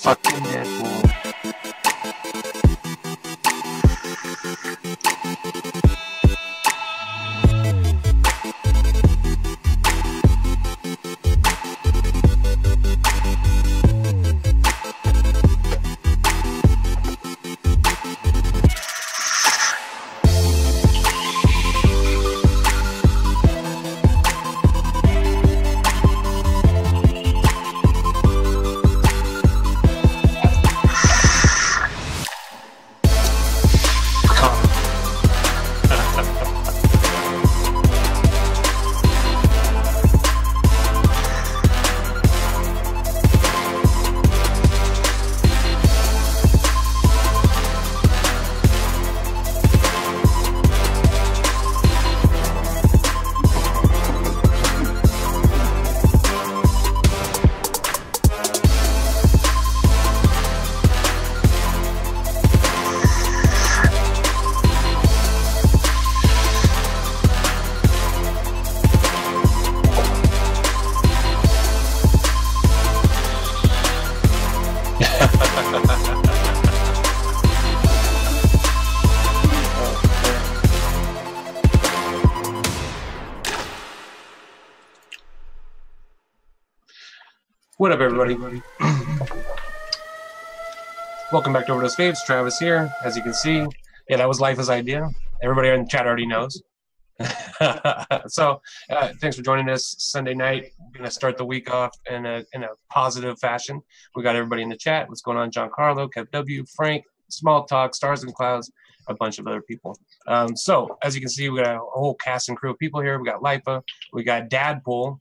Fucking Deadpool. What up, everybody? Welcome back to OverDose Vapes. Travis here. As you can see, yeah, that was Lifa's idea. Everybody in the chat already knows. So, thanks for joining us Sunday night. We're going to start the week off in a positive fashion. We got everybody in the chat. What's going on? John Carlo, Kev W, Frank, Small Talk, Stars and Clouds, a bunch of other people. So, as you can see, we got a whole cast and crew of people here. We got Lifa. We got Dadpool.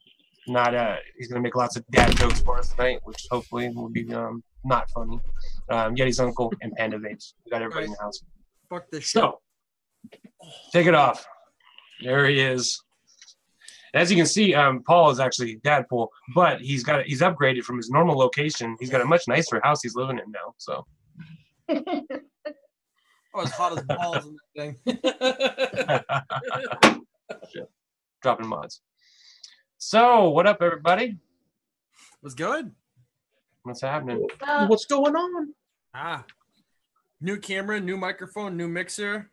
He's gonna make lots of dad jokes for us tonight, which hopefully will be not funny. Yeti's uncle and Panda Vapes. We got everybody in the house. Fuck this shit. So take it off. There he is. As you can see, Paul is actually Dadpool, but he's upgraded from his normal location. He's got a much nicer house he's living in now. So oh, as hot as balls in that thing. Shit. Dropping mods. So, what up, everybody? What's good? What's happening? What's going on? New camera, new microphone, new mixer.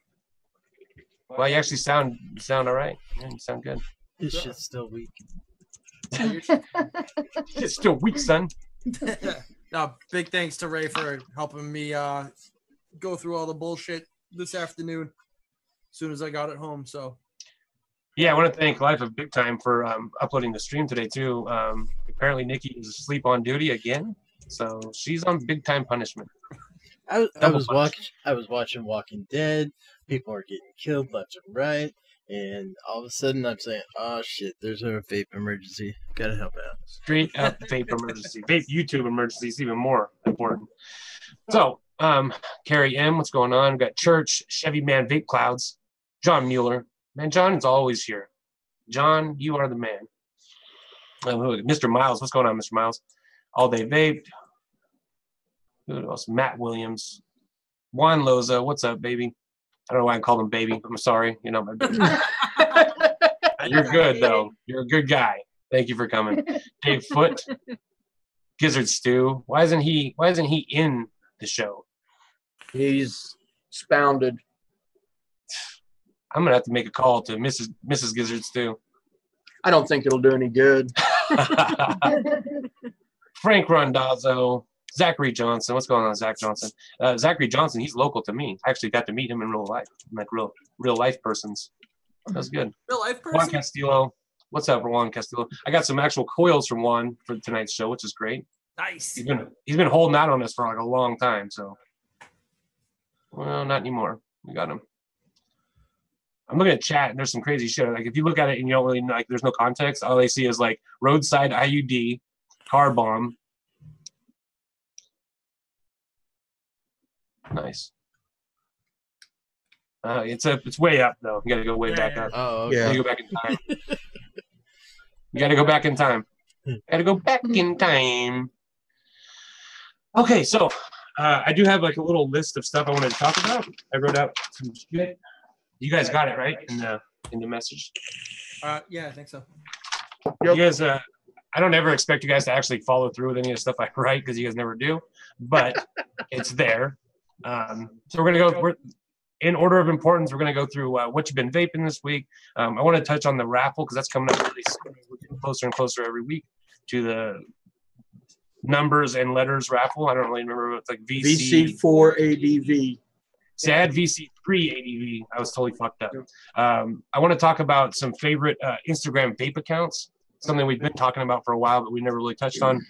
Well, you actually sound all right. Yeah, you sound good. This shit's still weak. It's still weak, son. Big thanks to Ray for helping me go through all the bullshit this afternoon as soon as I got it home. So. Yeah, I want to thank Lifa big time for uploading the stream today too. Apparently Nikki is asleep on duty again, so she's on big time punishment. I was watching Walking Dead. People are getting killed left and right, and all of a sudden I'm saying, "Oh shit, there's a vape emergency. Gotta help out." Straight up vape emergency, vape YouTube emergency is even more important. So, Carrie M, what's going on? We got Church, Chevy Man, Vape Clouds, John Mueller. Man, John is always here. John, you are the man. Mr. Miles, what's going on, Mr. Miles? All Day Vape. Who else? Matt Williams. Juan Loza, what's up, baby? I don't know why I called him baby. I'm sorry. You know my baby. You're good, though. You're a good guy. Thank you for coming. Dave Foot. Gizzard Stew. Why isn't he in the show? He's spounded. I'm gonna have to make a call to Mrs. Gizzard Stew. I don't think it'll do any good. Frank Rondazzo, Zachary Johnson. What's going on, Zach Johnson? Zachary Johnson, he's local to me. I actually got to meet him in real life, like real life persons. That's good. Real life person? Juan Castillo. What's up, Juan Castillo? I got some actual coils from Juan for tonight's show, which is great. Nice. He's been holding out on us for like a long time, so. Well, not anymore. We got him. I'm looking at chat and there's some crazy shit. Like if you look at it and you don't really like, there's no context. All they see is like roadside IUD, car bomb. Nice. It's way up though. You got to go way back up. Oh, okay. Yeah. You go back in time. You got to go back in time. Got to go back in time. Okay, so I do have like a little list of stuff I wanted to talk about. I wrote out some shit. You guys got it right in the message. Yeah, I think so. You guys, I I don't ever expect you guys to actually follow through with any of the stuff I write because you guys never do, but it's there. So we're going to go in order of importance. We're going to go through what you've been vaping this week. I want to touch on the raffle because that's coming up really soon. We're getting closer and closer every week to the numbers and letters raffle. I don't really remember. It's like VC4 ADV. See, I had VC3 ADV. I was totally fucked up. I want to talk about some favorite Instagram vape accounts, something we've been talking about for a while, but we never really touched on.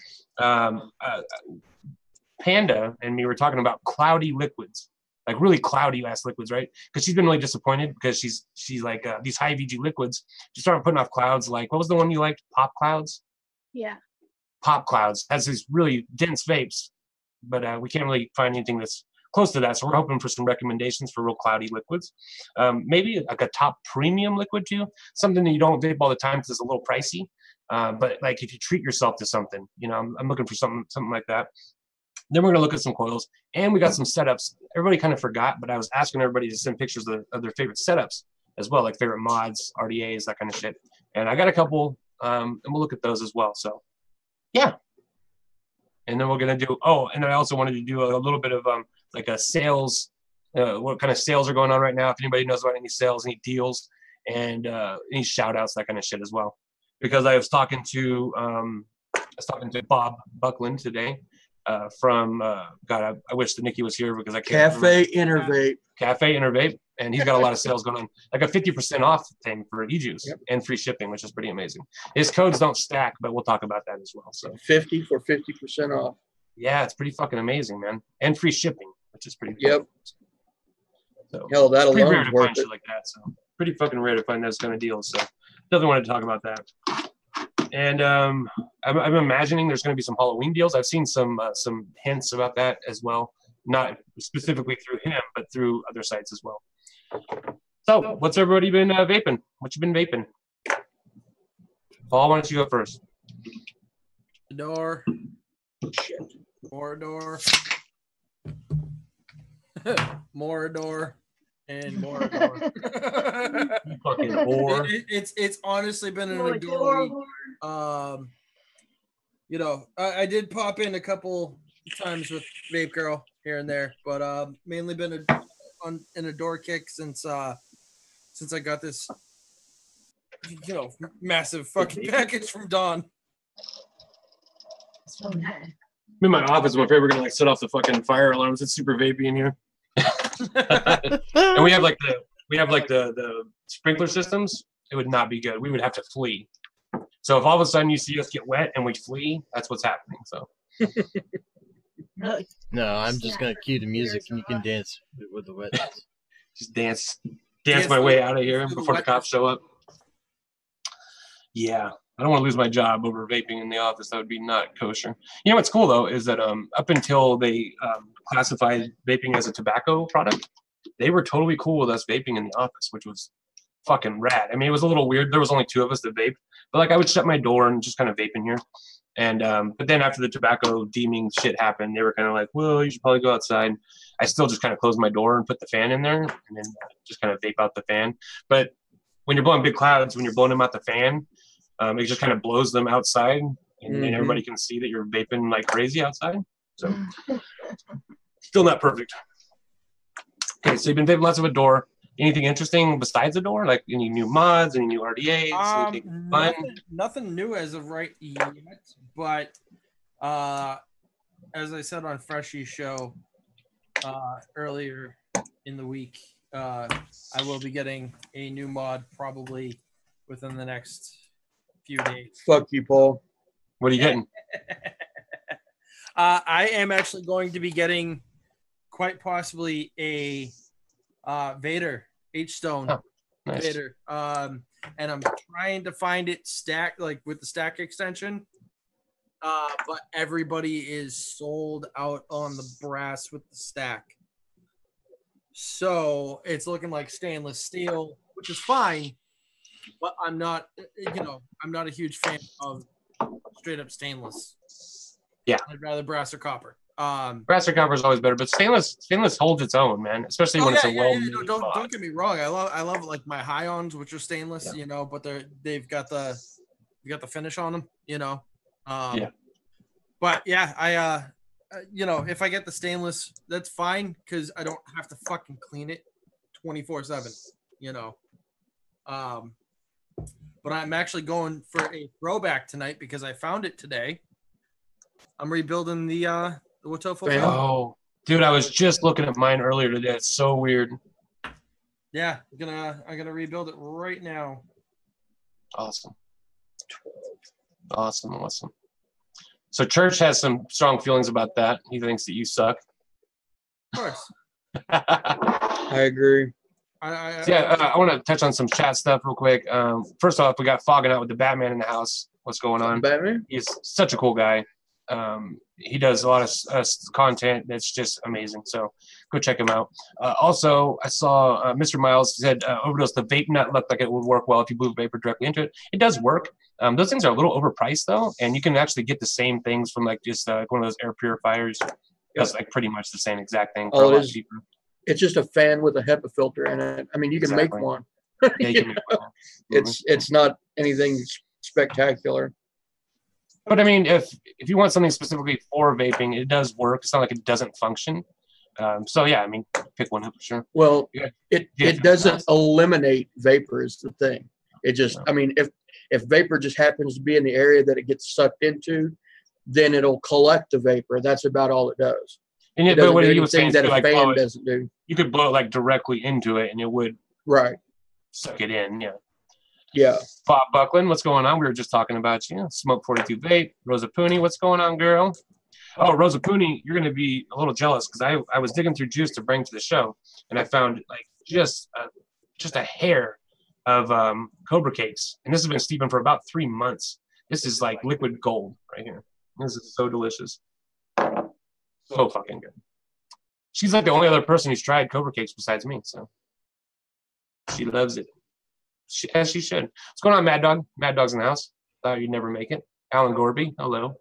Panda and me were talking about cloudy liquids, like really cloudy ass liquids, right? Because she's been really disappointed because she's like these high VG liquids just started putting off clouds. Like, what was the one you liked? Pop Clouds? Yeah. Pop Clouds has these really dense vapes, but we can't really find anything that's close to that. So we're hoping for some recommendations for real cloudy liquids. Maybe like a top premium liquid too, something that you don't vape all the time because it's a little pricey. But like if you treat yourself to something, you know, I'm looking for something like that. Then we're gonna look at some coils, and we got some setups. Everybody kind of forgot, but I was asking everybody to send pictures of their favorite setups as well, like favorite mods, RDAs, that kind of shit. And I got a couple, and we'll look at those as well. So yeah. And then we're gonna do, and I also wanted to do a little bit of like a sales, what kind of sales are going on right now, if anybody knows about any sales, any deals, and any shout outs, that kind of shit as well. Because I was talking to Bob Buckland today from God, I wish that Nikki was here because I can't Cafe Intervape, and he's got a lot of sales going on, like a 50% off thing for e-juice and free shipping, which is pretty amazing. His codes don't stack, but we'll talk about that as well. So 50 for 50% off. Yeah, it's pretty fucking amazing, man, and free shipping, which is pretty. Yep. So hell, that pretty alone rare is to worth find it. shit like that. So pretty fucking rare to find those kind of deals. So definitely wanted to talk about that. And I'm imagining there's going to be some Halloween deals. I've seen some hints about that as well, not specifically through him, but through other sites as well. So, what's everybody been vaping? What you been vaping? Paul, why don't you go first? Door. More door. More door. And more door. You fucking whore. It's honestly been an adore week. You know, I did pop in a couple times with Vape Girl here and there, but mainly been in a door kick since I got this, you know, massive fucking package from Dawn. I'm in my office. I'm afraid we're gonna like set off the fucking fire alarms. It's super vapey in here. And we have like the sprinkler systems. It would not be good. We would have to flee. So if all of a sudden you see us get wet and we flee, that's what's happening. So no, I'm just gonna cue the music and you can dance with the wetness. Just dance my way out of here before the cops show up. Yeah, I don't want to lose my job over vaping in the office. That would be not kosher. You know what's cool though is that up until they classified vaping as a tobacco product, they were totally cool with us vaping in the office, which was fucking rad. I mean, it was a little weird. There was only 2 of us that vape, but like I would shut my door and just kind of vape in here. And but then after the tobacco deeming shit happened, they were kind of like, well, you should probably go outside. I still just kind of closed my door and put the fan in there and then just kind of vape out the fan. But when you're blowing big clouds, when you're blowing them out the fan, it just kind of blows them outside, and then everybody can see that you're vaping like crazy outside. So still not perfect. Okay, so you've been vaping lots of Adore. Anything interesting besides Adore? Like any new mods, any new RDAs? Anything fun? Nothing new as of right yet, but as I said on Freshy's show earlier in the week, I will be getting a new mod probably within the next few days. Fuck you, Paul. What are you getting? I am actually going to be getting quite possibly a Vader H-Stone. Oh, nice. Vader. And I'm trying to find it stacked, like with the stack extension. But everybody is sold out on the brass with the stack. So it's looking like stainless steel, which is fine. But I'm not a huge fan of straight up stainless. Yeah. I'd rather brass or copper. Brass or copper is always better, but stainless holds its own, man. Especially when it's a well-made mod. Don't get me wrong. I love like my high-ons, which are stainless, but they've got the finish on them, Yeah. But yeah, I you know, if I get the stainless, that's fine because I don't have to fucking clean it 24/7. You know. But I'm actually going for a throwback tonight because I found it today. I'm rebuilding the Wotofo fan. Oh, dude, I was just looking at mine earlier today. It's so weird. Yeah, I'm gonna rebuild it right now. Awesome. So Church has some strong feelings about that. He thinks that you suck. Of course. I agree. I want to touch on some chat stuff real quick. First off, we got Fogging Out with the Batman in the house. What's going on? Batman? He's such a cool guy. He does a lot of content that's just amazing. So go check him out. Also, I saw Mr. Miles said OverDose, the vape nut looked like it would work well if you blew vapor directly into it. It does work. Those things are a little overpriced though, and you can actually get the same things from like just one of those air purifiers. It's like pretty much the same exact thing. Oh, it is. It's just a fan with a HEPA filter in it. I mean, you can make one. Yeah, you can make one. It's not anything spectacular. But I mean, if you want something specifically for vaping, it does work. It's not like it doesn't function. So yeah, I mean, pick one up for sure. Well, it doesn't eliminate vapor is the thing. It just, I mean, if vapor just happens to be in the area that it gets sucked into, then it'll collect the vapor. That's about all it does. And yet, but what he was saying that a like, fan doesn't do. You could blow it like directly into it, and it would suck it in. Yeah. Yeah. Bob Buckland, what's going on? We were just talking about you. Smoke 42 Vape. Rosa Pooney, what's going on, girl? Oh, Rosa Pooney, you're going to be a little jealous because I was digging through juice to bring to the show, and I found like just a hair of Cobra cakes, and this has been steeping for about 3 months. This is like liquid gold right here. This is so delicious. So fucking good. She's like the only other person who's tried Cobra cakes besides me, so she loves it. As she should. What's going on, Mad Dog? Mad Dog's in the house. Thought you'd never make it. Alan Gorby, hello.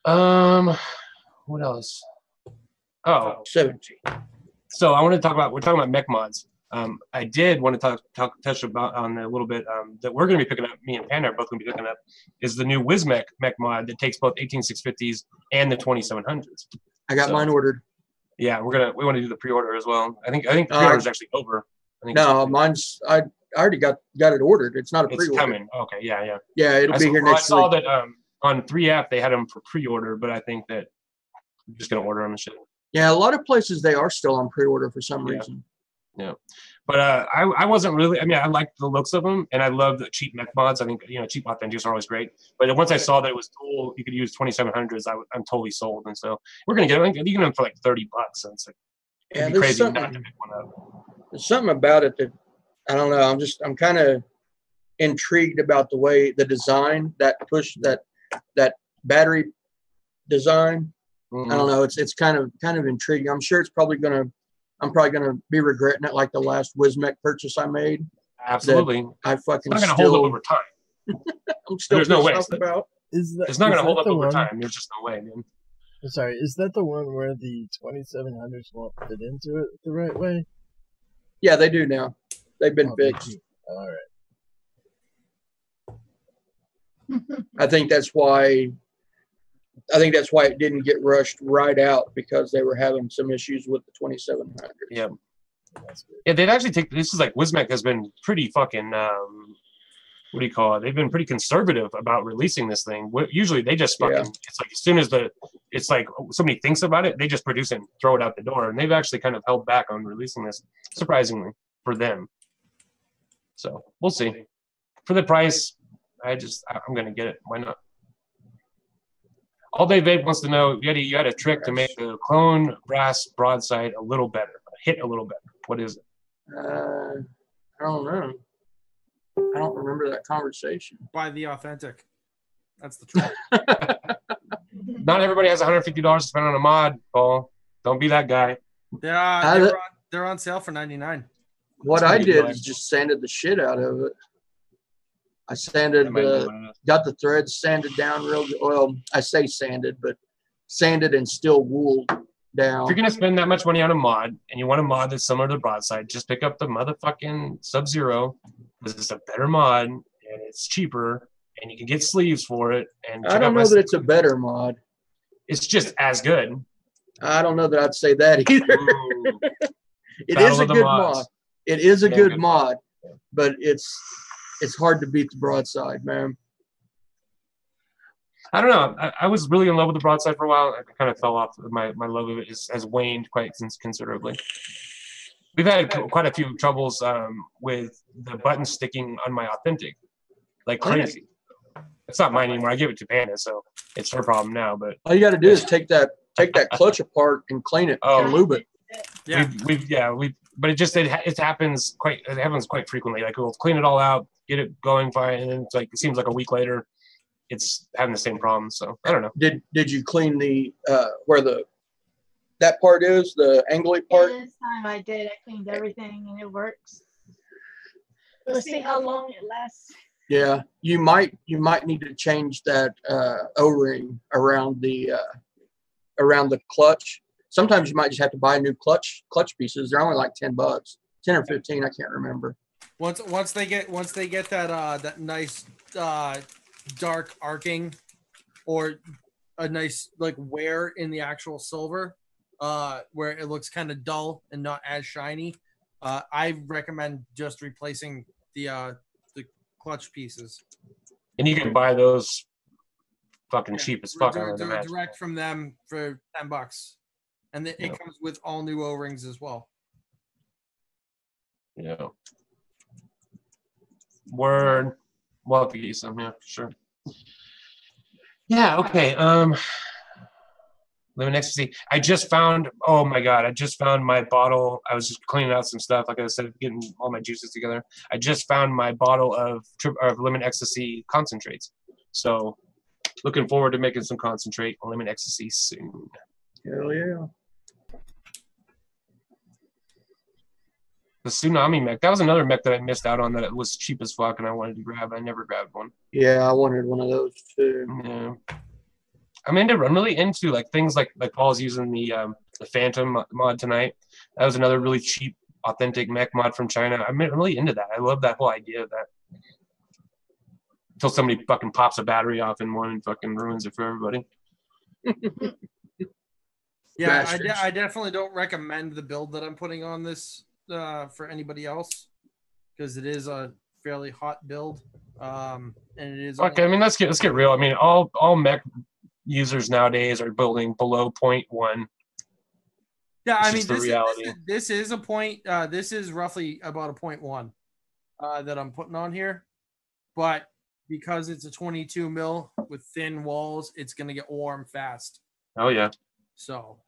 What else? Oh, 17. So I want to talk about. We're talking about mech mods. I did want to touch about on a little bit that we're going to be picking up. Me and Panda are both going to be picking up. Is the new WizMech mech mod that takes both 18650s and the 2700s. I got mine ordered. Yeah, we want to do the pre-order as well. I think the pre-order is actually over. No, mine's I already got it ordered. It's not a pre-order. It's coming. Okay, yeah. Yeah, it'll be here next week. I saw that on 3F they had them for pre-order, but I think that I'm just gonna order them and shit. Yeah, a lot of places they are still on pre-order for some reason. Yeah, but I wasn't really. I mean, I liked the looks of them, and I love the cheap mech mods. I think cheap authentics are always great. But once I saw that it was cool, you could use 2700s. I'm totally sold, and so we're gonna get them. You can them for like $30. So it's like it'd be crazy not to pick one up. There's something about it that I don't know. I'm kind of intrigued about the way the design that battery design. Mm-hmm. I don't know. It's kind of intriguing. I'm sure I'm probably gonna be regretting it like the last WizMech purchase I made. Absolutely. I fucking it's not gonna hold up over time. I'm still There's no way. about. It's not gonna hold up over time. There's just no way, man. Sorry, is that the one where the 2700s won't fit into it the right way? Yeah, they do now. They've been fixed. All right. I think that's why it didn't get rushed right out because they were having some issues with the 2700. Yeah. Yeah, they'd actually take this is like WizMech has been pretty fucking what do you call it? They've been pretty conservative about releasing this thing. Usually they just fucking it's like as soon as it's like somebody thinks about it, they just produce it and throw it out the door. And they've actually kind of held back on releasing this, surprisingly, for them. So we'll see. For the price, I'm gonna get it. Why not? All Day Vape wants to know you had a trick to make the clone brass broadside a little better, hit a little better. What is it? I don't know. I don't remember that conversation. Buy the authentic. That's the trick. Not everybody has $150 to spend on a mod, Paul. Don't be that guy. Yeah, they're on sale for $99. What I did is just sanded the shit out of it. I sanded, got the threads sanded down real good. Well, I say sanded, but sanded and still wooled down. If you're gonna spend that much money on a mod and you want a mod that's similar to the broadside, just pick up the motherfucking Sub-Zero because it's a better mod and it's cheaper and you can get sleeves for it. And I don't know that it's a better mod. It's just as good. I don't know that I'd say that either. It is a good mod. It is a good mod, but it's hard to beat the broadside, man. I don't know. I was really in love with the broadside for a while. I kind of fell off. My love of it has waned quite considerably. We've had quite a few troubles with the button sticking on my authentic, like crazy. It's not mine anymore. I give it to Panda, so it's her problem now. But all you got to do is take that clutch apart and clean it and lube it. Yeah, but it happens quite frequently. Like we'll clean it all out, get it going fine, and then it's like it seems like a week later, it's having the same problem. So I don't know. Did you clean the where that part is, the angly part? Yeah, this time I did. I cleaned everything and it works. We'll see how long it lasts. Yeah, you might need to change that O-ring around the clutch. Sometimes you might just have to buy new clutch pieces. They're only like $10, 10 or 15. I can't remember. Once they get that nice dark arcing or a nice like wear in the actual silver, where it looks kind of dull and not as shiny, I recommend just replacing the clutch pieces. And you can buy those fucking cheap as fuck. Direct from them for $10. And then it comes with all new O-rings as well. Yeah. Word. We'll have to get you some, yeah, for sure. Yeah, okay. Living Ecstasy. I just found, oh my God, I just found my bottle. I was just cleaning out some stuff, like I said, getting all my juices together. I just found my bottle of Lemon Ecstasy concentrates. So looking forward to making some concentrate on Lemon Ecstasy soon. Hell yeah. The Tsunami mech. That was another mech that I missed out on that was cheap as fuck and I wanted to grab. I never grabbed one. Yeah, I wanted one of those too. Yeah. I'm really into like things like Paul's using the Phantom mod tonight. That was another really cheap, authentic mech mod from China. I'm really into that. I love that whole idea of that. Until somebody fucking pops a battery off in one and fucking ruins it for everybody. Yeah, I definitely don't recommend the build that I'm putting on this for anybody else because it is a fairly hot build. And it is. Okay, I mean let's get real. I mean all mech users nowadays are building below 0.1. Yeah, it's I mean the reality. This is a point. This is roughly about a 0.1 that I'm putting on here, but because it's a 22 mil with thin walls, it's gonna get warm fast. Oh yeah. So.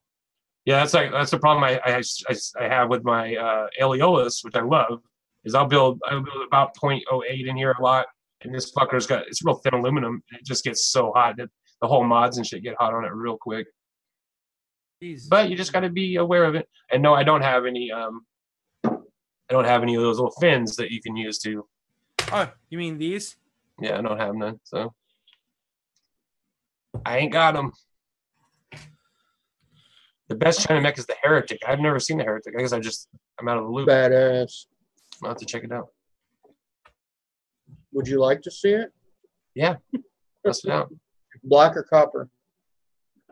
Yeah, that's the problem I have with my Aeolus, which I love, is I'll build about 0.08 in here a lot, and this fucker's it's real thin aluminum. And it just gets so hot that the whole mods and shit get hot on it real quick. Jesus. But you just got to be aware of it. And no, I don't have any. I don't have any of those little fins that you can use to. Oh, you mean these? Yeah, I don't have none. So I ain't got them. The best China mech is the Heretic. I've never seen the Heretic. I guess I'm out of the loop. Badass. I'll have to check it out. Would you like to see it? Yeah. Let's it out. Black or copper?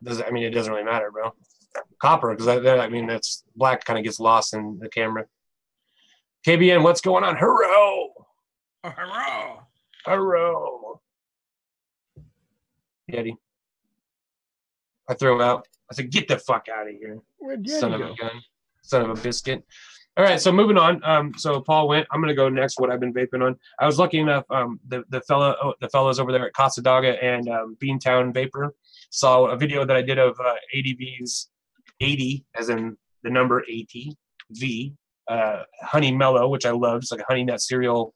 I mean, it doesn't really matter, bro. Copper, because I mean, that's black kind of gets lost in the camera. KBN, what's going on? Hello. Oh, hello. Hello. Yeti. I threw him out. I said, get the fuck out of here. Son of a gun. Son of a biscuit. All right, so moving on. So Paul went. I'm going to go next, what I've been vaping on. I was lucky enough, the fellows over there at Casa Daga and Beantown Vapor saw a video that I did of ADV's 80, as in the number 80, V, Honey Mellow, which I loved. It's like a honey nut cereal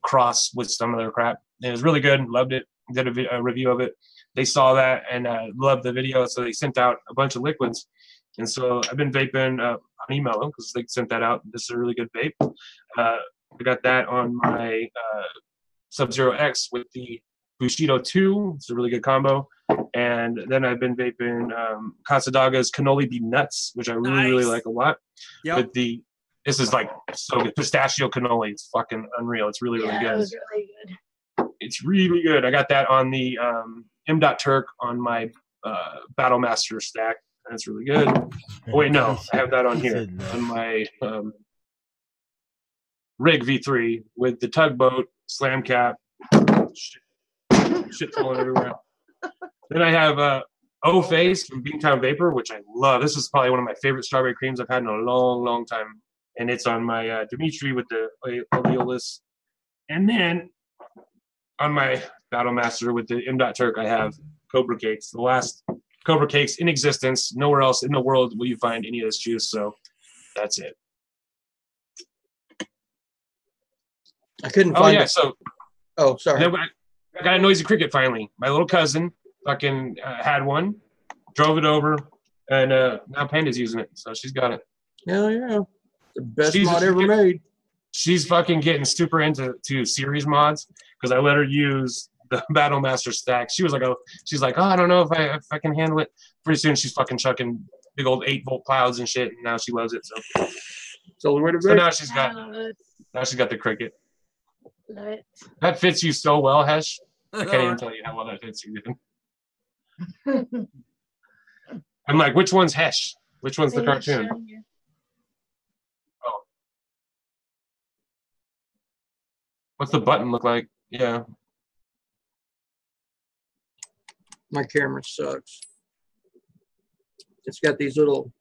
cross with some other crap. And it was really good. Loved it. Did a review of it. They saw that and loved the video, so they sent out a bunch of liquids. And so I've been vaping Honey Mellow because they sent that out. This is a really good vape. I got that on my Sub-Zero X with the Bushido 2. It's a really good combo. And then I've been vaping Casadaga's Cannoli Bee Nuts, which I really like a lot. Yep. This is like so good. Pistachio cannoli. It's fucking unreal. It's really, really good. It was really good. It's really good. I got that on the M. Turk on my Battle Master stack. That's really good. Oh, wait, no, I have that on here on my Rig V3 with the tugboat, slam cap, shit falling everywhere. Then I have O Face from Beantown Vapor, which I love. This is probably one of my favorite strawberry creams I've had in a long, long time. And it's on my Dimitri with the Oleolus. And then on my Battle Master with the M. Turk, I have Cobra Cakes, the last Cobra Cakes in existence. Nowhere else in the world will you find any of this juice. So that's it. I couldn't find it. So. Oh, sorry. I got a Noisy Cricket finally. My little cousin fucking had one, drove it over, and now Panda's using it. So she's got it. Hell yeah. The best mod ever made. She's fucking getting super into series mods because I let her use the Battle Master stack. She's like, oh, I don't know if I can handle it. Pretty soon she's fucking chucking big old 8-volt clouds and shit, and now she loves it. So now she's got the Cricket. Love it. That fits you so well, Hesh. I can't even tell you how well that fits you. I'm like, which one's Hesh? Which one's the cartoon? Oh. What's the button look like? Yeah. My camera sucks. It's got these little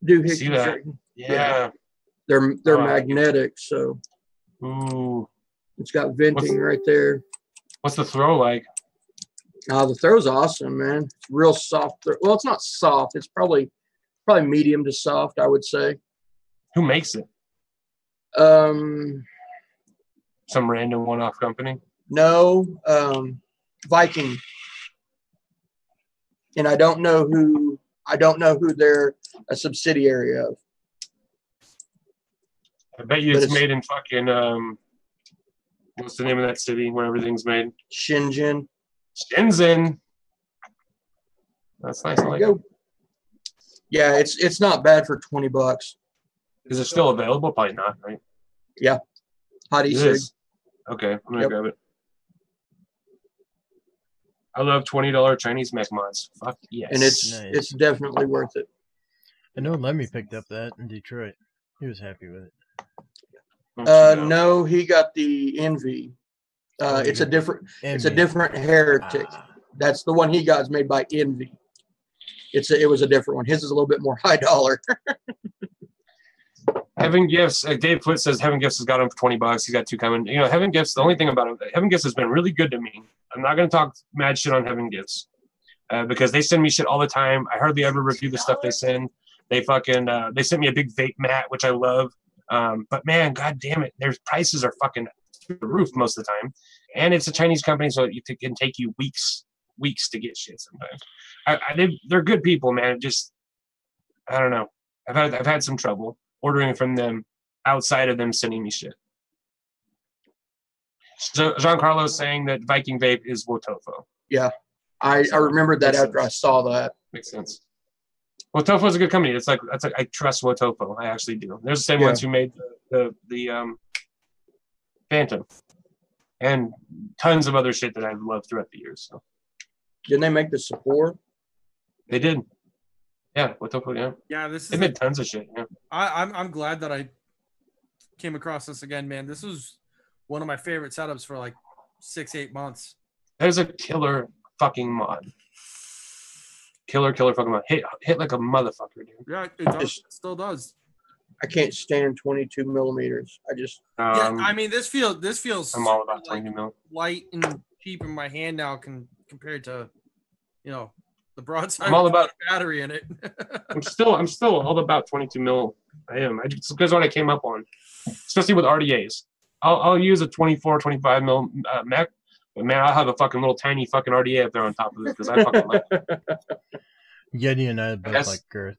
doohickeys. See that? Yeah. They're magnetic, so. Ooh. It's got venting right there. What's the throw like? The throw's awesome, man. It's real soft. Well, it's not soft. It's probably medium to soft, I would say. Who makes it? Some random one-off company? No, Viking. And I don't know who they're a subsidiary of. I bet you it's made in fucking what's the name of that city where everything's made? Shenzhen. That's nice. I like it. Yeah, it's not bad for $20. Is it still available? Probably not, right? Yeah. Hot e-cig. Okay, I'm gonna grab it. I love $20 Chinese mech mods. Fuck yes. And it's definitely worth it. I know Lemmy picked up that in Detroit. He was happy with it. No, he got the Envy. It's a different Heretic. That's the one he got is made by Envy. It was a different one. His is a little bit more high dollar. Heaven Gifts, Dave Foote says Heaven Gifts has got him for $20. He's got 2 coming. You know, Heaven Gifts, the only thing about him, Heaven Gifts has been really good to me. I'm not going to talk mad shit on Heaven Gifts because they send me shit all the time. I hardly ever review the stuff they send. They fucking, they sent me a big vape mat, which I love. But man, god damn it, their prices are fucking through the roof most of the time, and it's a Chinese company, so it can take you weeks to get shit sometimes. They're good people, man. Just I don't know. I've had some trouble ordering from them outside of them sending me shit. So Giancarlo is saying that Viking Vape is Wotofo. Yeah, I remembered that after I saw that. Makes sense. Wotofo is a good company. It's like I trust Wotofo. I actually do. They're the same ones who made the Phantom and tons of other shit that I've loved throughout the years. So didn't they make the support? They did. Yeah, Wotofo. Yeah. Yeah, they made tons of shit. Yeah. I'm glad that I came across this again, man. This was one of my favorite setups for like 6-8 months. There's a killer fucking mod. Killer fucking mod. Hit like a motherfucker, dude. Yeah, it does. It still does. I can't stand 22 millimeters. I just yeah. I mean, this feels. I'm all about 22 mil. Light and cheap in my hand now, compared to, the broadside. I'm all about battery in it. I'm still all about 22 mil. I am. It's because what I came up on, especially with RDAs. I'll use a 24, 25 mil mech. But man, I'll have a fucking little tiny fucking RDA up there on top of it because I fucking like it. Yeti and I both like girth.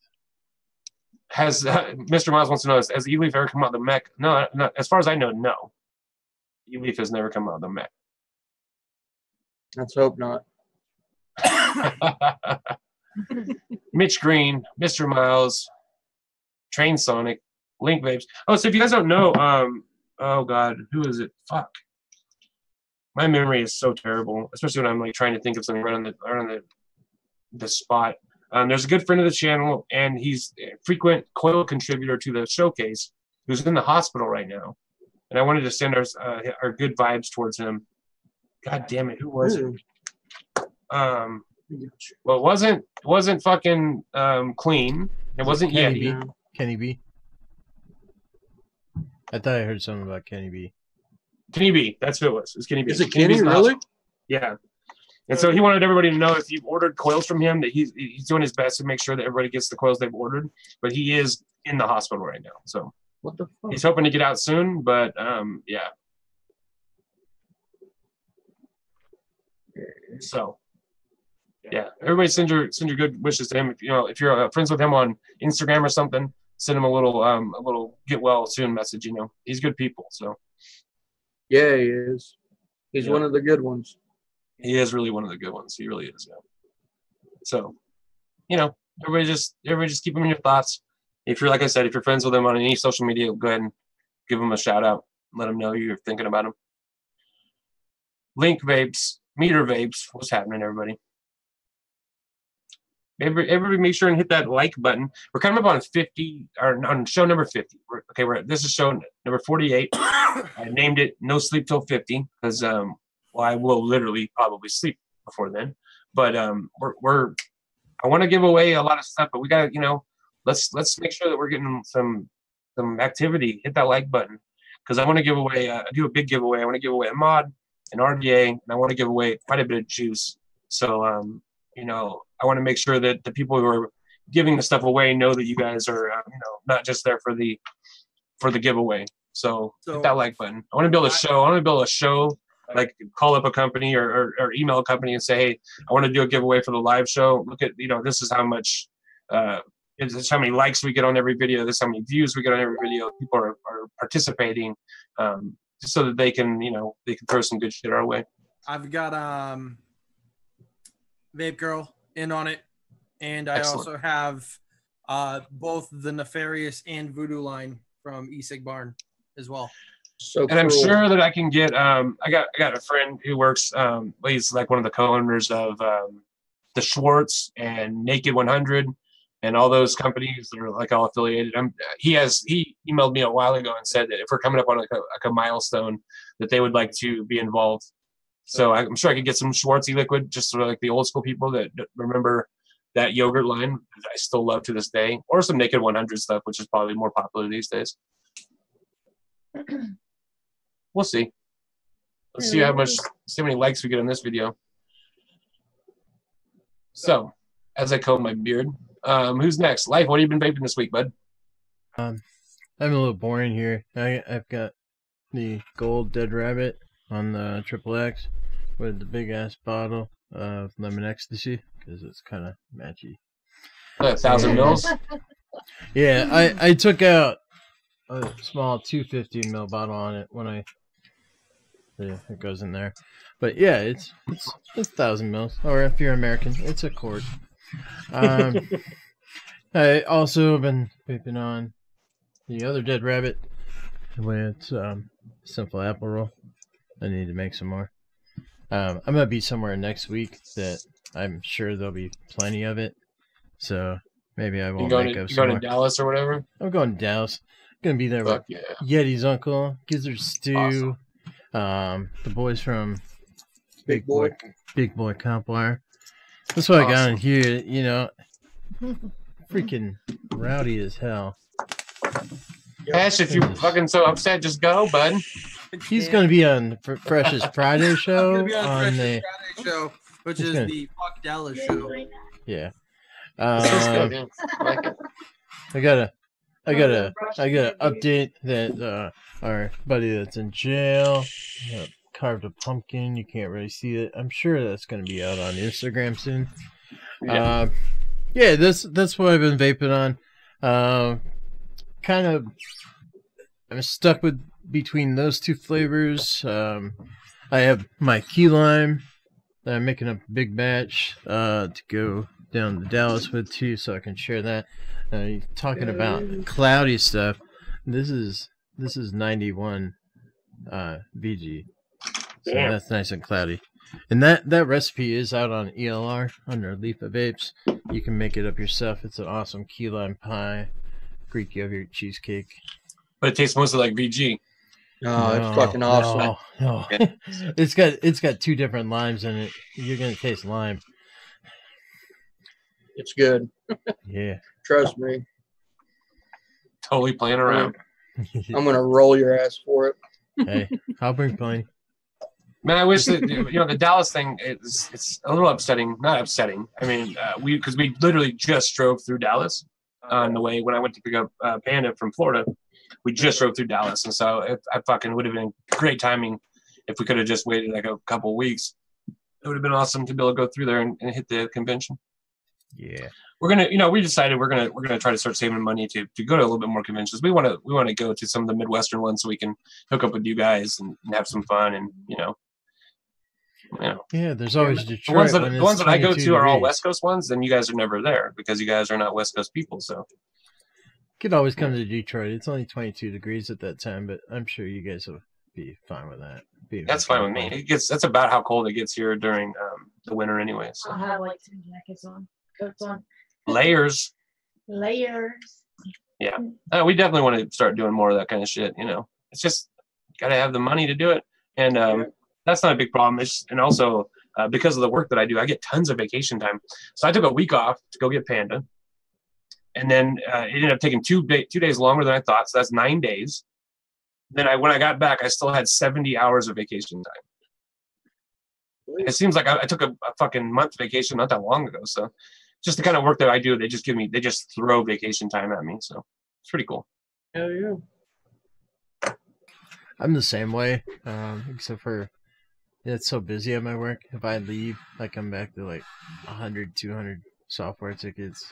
Has Mr. Miles wants to know, has E-Leaf ever come out of the mech? No, as far as I know, no. E-Leaf has never come out of the mech. Let's hope not. Mitch Green, Mr. Miles, Train Sonic, Link Vapes. Oh, so if you guys don't know, oh god, who is it? Fuck. my memory is so terrible, especially when I'm like trying to think of something right on the spot. There's a good friend of the channel, and he's a frequent coil contributor to the showcase, who's in the hospital right now. And I wanted to send our good vibes towards him. God damn it, who was it? Well, it wasn't fucking Clean. It wasn't Kenny Yeti. B. Kenny B. I thought I heard something about Kenny B. Kenny B. That's who it was. It was Kenny B. Is it Kenny, really? Hospital. Yeah. And so he wanted everybody to know if you've ordered coils from him that he's doing his best to make sure that everybody gets the coils they've ordered. But he is in the hospital right now. So what the fuck? He's hoping to get out soon, but yeah. So yeah, everybody send your good wishes to him. If you're friends with him on Instagram or something, send him a little get well soon message. He's good people. So yeah, he is. He's one of the good ones. He is really one of the good ones. He really is. Yeah. So, everybody just keep him in your thoughts. If you're, like I said, if you're friends with him on any social media, go ahead and give him a shout out. Let him know you're thinking about him. Link Vapes, Meter Vapes. What's happening, everybody? Everybody make sure and hit that like button. We're coming up on 50, or on show number 50. This is show number 48. I named it No Sleep Till 50 because I will literally probably sleep before then. But I want to give away a lot of stuff, but we got let's make sure that we're getting some activity. Hit that like button because I want to give away do a big giveaway. I want to give away a mod, an RDA, and I want to give away quite a bit of juice. So I want to make sure that the people who are giving the stuff away know that you guys are not just there for the giveaway. So hit that like button. I want to be able to show. Like call up a company or email a company and say, hey, I want to do a giveaway for the live show. Look at, this is how much, this is how many likes we get on every video. This is how many views we get on every video. People are participating just so that they can, they can throw some good shit our way. I've got Vape Girl in on it. And I also have both the Nefarious and Voodoo line from E-Cig Barn as well. So and I'm sure that I can get I got a friend who works he's like one of the co-owners of the Schwartz and Naked 100 and all those companies that are like all affiliated. He emailed me a while ago and said that if we're coming up on like a milestone that they would like to be involved. So I'm sure I could get some Schwartz e-liquid, just sort of like the old school people that remember that yogurt line that I still love to this day, or some Naked 100 stuff, which is probably more popular these days. We'll see. Let's see how many likes we get on this video. So, as I comb my beard, who's next? Life, what have you been vaping this week, bud? I'm a little boring here. I've got the gold Dead Rabbit on the XXX with the big ass bottle of lemon ecstasy because it's kind of matchy. 1,000 mils. Yeah, I took out a small 250 ml bottle on it when it goes in there. But yeah, it's 1,000 mils, or if you're American, it's a quart. I also have been vaping on the other Dead Rabbit with Simple Apple Roll. I need to make some more. I'm gonna be somewhere next week that I'm sure there'll be plenty of it. So maybe I won't make up some more. You going to Dallas or whatever? I'm going to Dallas. Gonna be there with Yeti's uncle, Gizzard Stew, the boys from Big Boy Compwire. That's what I got in here, freaking rowdy as hell. Ash, if you're fucking so upset, just go, bud. He's gonna be on Fresh's Friday show on the Friday show, which is the Fuck Dallas show. Yeah. I gotta update that our buddy that's in jail carved a pumpkin. You can't really see it. I'm sure that's gonna be out on Instagram soon. Yeah, that's what I've been vaping on. Kind of, I'm stuck between those two flavors. I have my key lime that I'm making a big batch to go down to Dallas with too, so I can share that. Talking about cloudy stuff, this is 91 VG. So Damn. that's nice and cloudy. And that recipe is out on ELR under Leaf of Vapes. You can make it up yourself. It's an awesome key lime pie, Greek yogurt cheesecake. But it tastes mostly like VG. Oh, it's fucking awesome. No. It's got 2 different limes in it. You're gonna taste lime. It's good. Yeah. Trust me. Totally playing around. I'm gonna roll your ass for it. Hey, I'll bring plenty. Man, I wish that the Dallas thing it's a little upsetting. Not upsetting. I mean, because we literally just drove through Dallas on the way when I went to pick up Panda from Florida. We just drove through Dallas, and so I fucking would have been great timing if we could have just waited like a couple of weeks. It would have been awesome to be able to go through there and hit the convention. Yeah. We're gonna, we decided we're gonna try to start saving money to go to a little bit more conventions. We want to go to some of the Midwestern ones so we can hook up with you guys and have some fun and Yeah, there's always Detroit. The ones that I go to are all degrees. West Coast ones, and you guys are never there because you guys are not West Coast people. So Could always come to Detroit. It's only 22 degrees at that time, but I'm sure you guys will be fine with that. that's fine with me. That's about how cold it gets here during the winter anyway. So I'll have like 2 jackets on, coats on. layers. Layers. Yeah, we definitely want to start doing more of that kind of shit. It's just gotta have the money to do it, and that's not a big problem. And also because of the work that I do, I get tons of vacation time. So I took a week off to go get Panda, and then it ended up taking 2 days longer than I thought. So that's 9 days. Then when I got back, I still had 70 hours of vacation time. It seems like I took a fucking month vacation not that long ago. So just the kind of work that I do, they just throw vacation time at me. So it's pretty cool. Hell yeah. I'm the same way, except for it's so busy at my work. If I leave, I come back to like 100, 200 software tickets,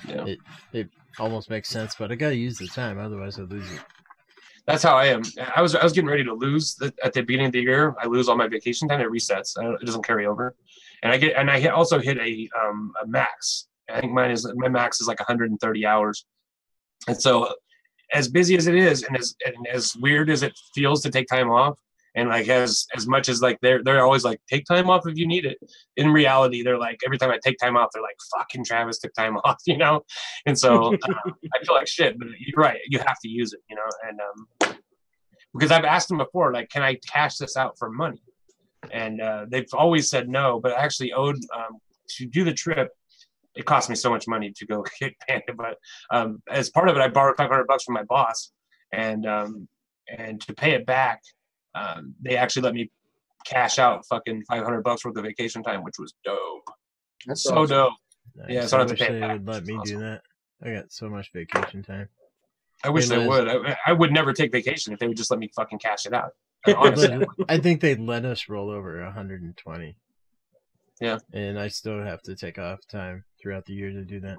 and it almost makes sense. But I gotta use the time, otherwise I lose it. That's how I am. I was getting ready to lose at the beginning of the year. I lose all my vacation time. It resets. It doesn't carry over. And I also hit a max. I think my max is like 130 hours. And so as busy as it is, and as weird as it feels to take time off, and like as much as like they're always like, take time off if you need it. In reality, they're like, every time I take time off, they're like, fucking Travis took time off, And so I feel like shit, but you're right, you have to use it, and because I've asked them before, like, can I cash this out for money? And they've always said no, but I actually owed to do the trip. It cost me so much money to go get Panda, but as part of it, I borrowed $500 from my boss, and to pay it back, they actually let me cash out fucking $500 worth of vacation time, which was dope. That's so awesome. dope. Nice. Yeah, so I I don't have wish to pay they it back. would let me do that. I got so much vacation time. I wish Hey, they Liz. would. I would never take vacation if they would just let me fucking cash it out. Honestly, I think they'd let us roll over 120. Yeah. And I still have to take off time throughout the year to do that.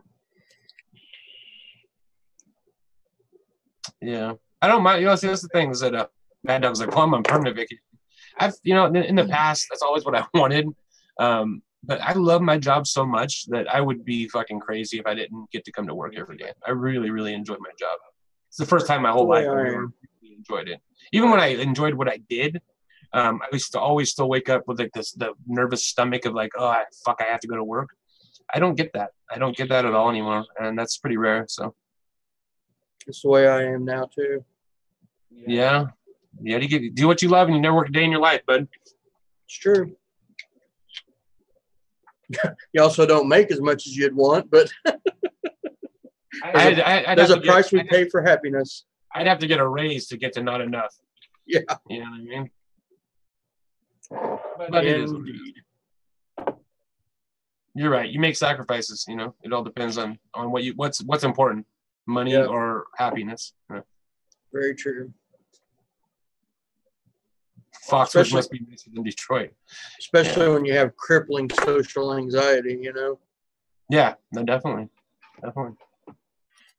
yeah. I don't mind. See, that's the thing is that Mad Dog's like, well, I'm on permanent vacation. I've, in the past, that's always what I wanted. But I love my job so much that I would be fucking crazy if I didn't get to come to work every day. I really, really enjoyed my job. It's the first time in my whole life I really enjoyed it. Even when I enjoyed what I did, I used to always still wake up with like the nervous stomach of like, oh, I have to go to work. I don't get that. I don't get that at all anymore, and that's pretty rare. So It's the way I am now too. yeah, do what you love, and you never work a day in your life, bud. It's true. You also don't make as much as you'd want, but there's a price we pay for happiness. I'd have to get a raise to get to not enough. Yeah. You know what I mean? But it is. You're right. You make sacrifices. It all depends on what's important, money or happiness. Yeah. Very true. Foxwoods must be nicer than Detroit. Especially when you have crippling social anxiety, Yeah, no, definitely.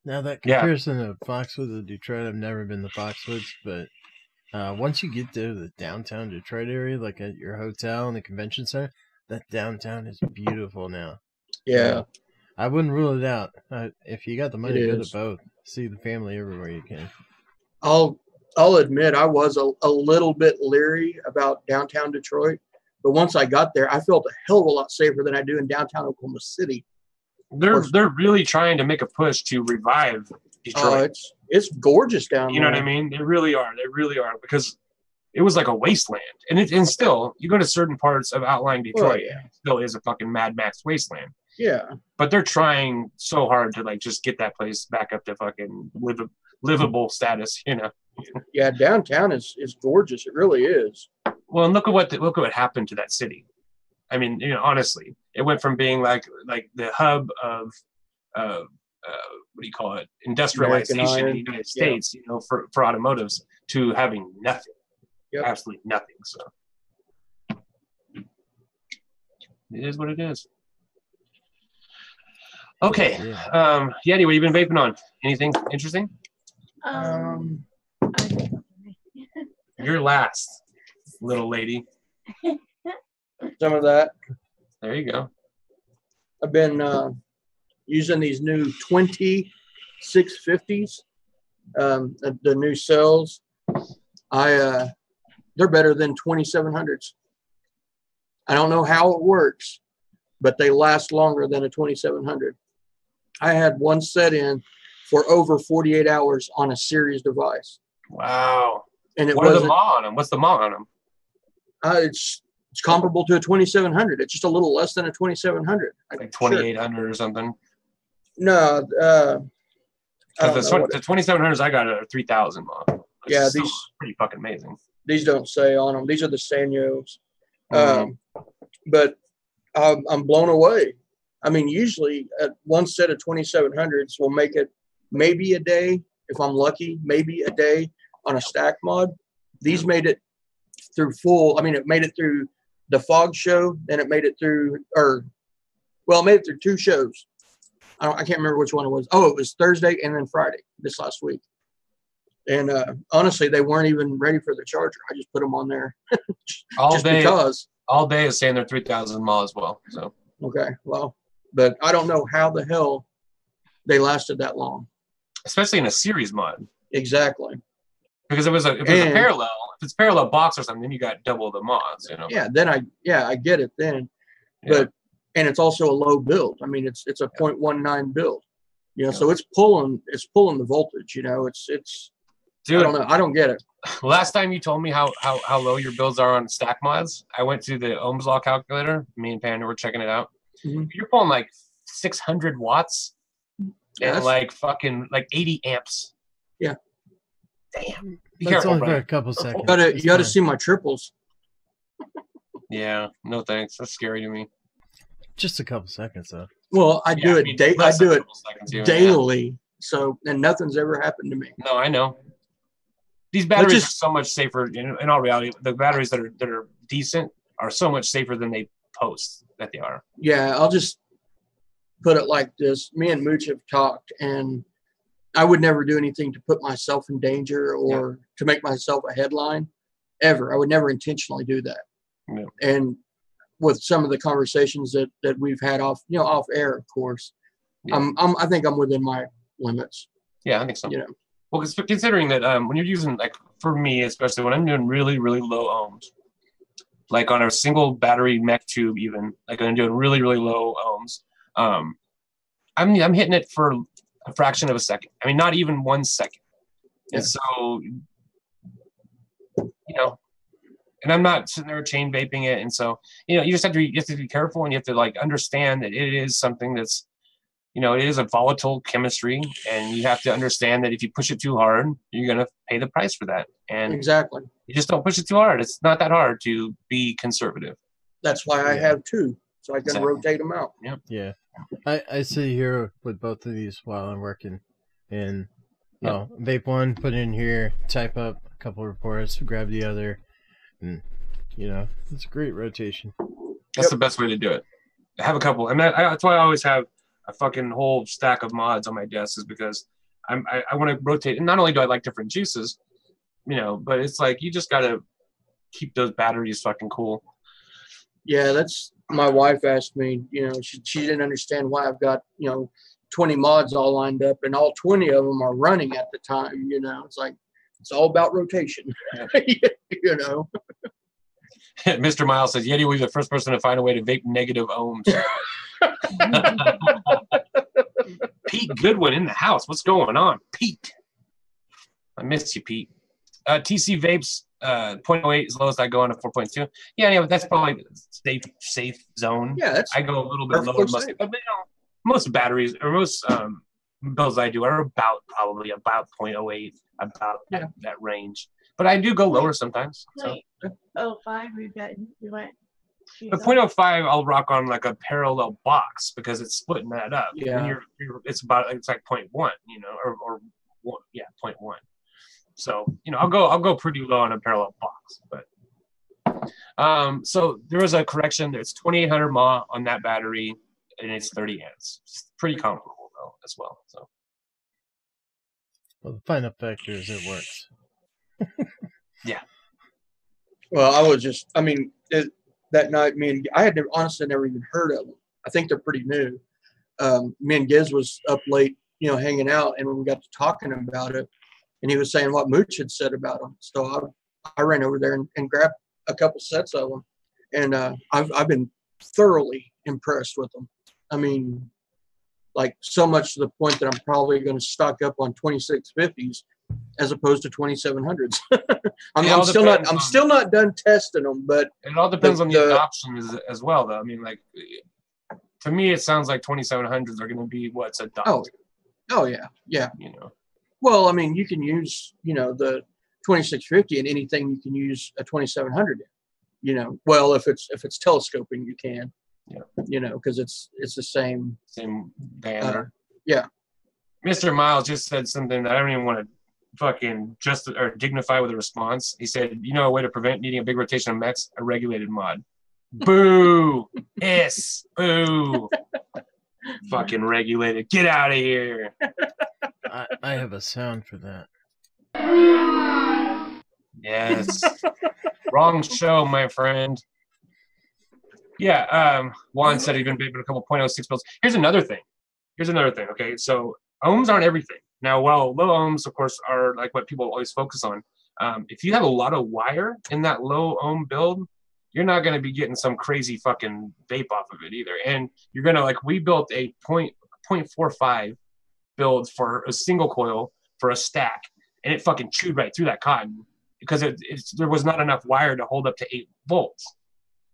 Now that comparison of Foxwoods to Detroit, I've never been to Foxwoods, but once you get to the downtown Detroit area, like at your hotel and the convention center, that downtown is beautiful now. Yeah. I wouldn't rule it out. If you got the money, It go is. to both. See the family everywhere you can. I'll I'll admit I was a little bit leery about downtown Detroit, but once I got there, I felt a hell of a lot safer than I do in downtown Oklahoma City. They're really trying to make a push to revive Detroit. It's gorgeous down there. You know what I mean? They really are. They really are, because it was like a wasteland. And still, you go to certain parts of outlying Detroit, it still is a fucking Mad Max wasteland. Yeah. But they're trying so hard to like just get that place back up to fucking livable status, you know. Yeah, downtown is gorgeous. It really is. Well, and look at what happened to that city. I mean, you know, honestly, it went from being like the hub of what do you call it, industrialization in the United States, you know, for automotives, to having nothing, absolutely nothing. So it is what it is. Okay. Yeti, what have you been vaping on? Anything interesting? You're last, little lady. Some of that. There you go. I've been using these new 2650s, the new cells. They're better than 2700s. I don't know how it works, but they last longer than a 2700. I had one set in for over 48 hours on a series device. Wow. And what are the mAh on them? What's the mAh on them? It's comparable to a 2700. It's just a little less than a 2700. Like 2800 or something. No, the 2700s I got are 3000 mAh. Yeah, these pretty fucking amazing. These don't say on them. These are the Sanyos. But I'm blown away. I mean, usually one set of 2700s will make it maybe a day, if I'm lucky, maybe a day on a stack mod. These made it through it made it through the fog show, then it made it through, it made it through 2 shows. I can't remember which one it was. Oh, it was Thursday and then Friday this last week. And honestly, they weren't even ready for the charger. I just put them on there all day because. All day is saying they're 3000 mAh as well. So okay, well, but I don't know how the hell they lasted that long, especially in a series mod. Exactly. Because if it's parallel box or something, then you got double the mods, you know. Yeah, then I get it then. But and it's also a low build. I mean, it's a 0.19 build. You know, so it's pulling the voltage, you know. It's dude, I don't know. I don't get it. Last time you told me how low your builds are on stack mods, I went to the Ohm's Law calculator. Me and Panda were checking it out. Mm-hmm. You're pulling like 600 watts and like fucking like 80 amps. Yeah. Damn. Be careful, only for a couple seconds. You got to see my triples. Yeah. No thanks. That's scary to me. Just a couple seconds though. Well, I do it daily. Yeah. So, and nothing's ever happened to me. No, I know. These batteries are so much safer. In all reality, the batteries that are decent are so much safer than they post that they are. Yeah, I'll just put it like this. Me and Mooch have talked, and I would never do anything to put myself in danger or to make myself a headline, ever. I would never intentionally do that. Yeah. And with some of the conversations that we've had off air, of course, I think I'm within my limits. Yeah, I think so. You know. Well, considering that when you're using, like for me, especially when I'm doing really, really low ohms, like on a single battery mech tube, even like I'm doing really, really low ohms, I'm hitting it for a fraction of a second. I mean, not even 1 second. Yeah. And so, you know, and I'm not sitting there chain vaping it. And so, you know, you have to be careful, and you have to like understand that it is something that's, you know, it is a volatile chemistry, and you have to understand that if you push it too hard, you're going to pay the price for that. And exactly. You just don't push it too hard. It's not that hard to be conservative. That's why I have 2, so I can rotate them out. Yeah. Yeah. I sit here with both of these while I'm working, and vape one, put it in here, type up a couple reports, grab the other, and you know, it's a great rotation. That's the best way to do it. I have a couple, and that's why I always have a fucking whole stack of mods on my desk, is because I want to rotate. And not only do I like different juices, you know, but it's like you just got to keep those batteries fucking cool. Yeah, that's my wife asked me, you know, she didn't understand why I've got, you know, 20 mods all lined up and all 20 of them are running at the time, you know. It's like, It's all about rotation. You know. Mr. Miles says Yeti will be the first person to find a way to vape negative ohms. Pete Goodwin in the house. What's going on, Pete? I missed you, Pete. TC Vapes 0.08 is lowest I go on a 4.2. Yeah, that's probably safe zone. Yeah, I go a little bit lower. But most batteries or most builds I do are probably about 0.08, about that range. But I do go lower sometimes. So. Like 05, we went. The 0.05, I'll rock on like a parallel box because it's splitting that up. Yeah. And it's like 0.1, you know, or 0.1. So, you know, I'll go pretty low on a parallel box, but so there was a correction. There's 2800 mAh on that battery, and it's 30 amps. It's pretty comparable though as well. So, well, the final factor is it works. Yeah. Well, that night, I had honestly never even heard of them. I think they're pretty new. Me and Giz was up late, you know, hanging out, and we got to talking about it. And he was saying what Mooch had said about them. So I ran over there and grabbed a couple sets of them. And I've been thoroughly impressed with them. I mean, like so much to the point that I'm probably going to stock up on 2650s as opposed to 2700s. I'm still not done testing them, but it all depends on the adoption as well, though. I mean, like to me, it sounds like 2700s are going to be what's adopted. Oh yeah. You know. Well, I mean, you can use, you know, the 2650 in anything you can use a 2700 in, you know. Well, if it's telescoping, you can, you know, because it's the same diameter. Yeah. Mr. Miles just said something that I don't even want to fucking dignify with a response. He said, you know, a way to prevent needing a big rotation of mechs, a regulated mod. Boo! Hiss! Boo! Fucking regulated. Get out of here. I have a sound for that. Yes. Wrong show, my friend. Yeah, Juan said he'd been vaping a couple .06 builds. Here's another thing. Okay, so ohms aren't everything. Now, while low ohms, of course, are like what people always focus on, if you have a lot of wire in that low ohm build, you're not going to be getting some crazy fucking vape off of it either. And you're going to, we built a 0.45 build for a single coil for a stack, and it fucking chewed right through that cotton because there was not enough wire to hold up to 8 volts.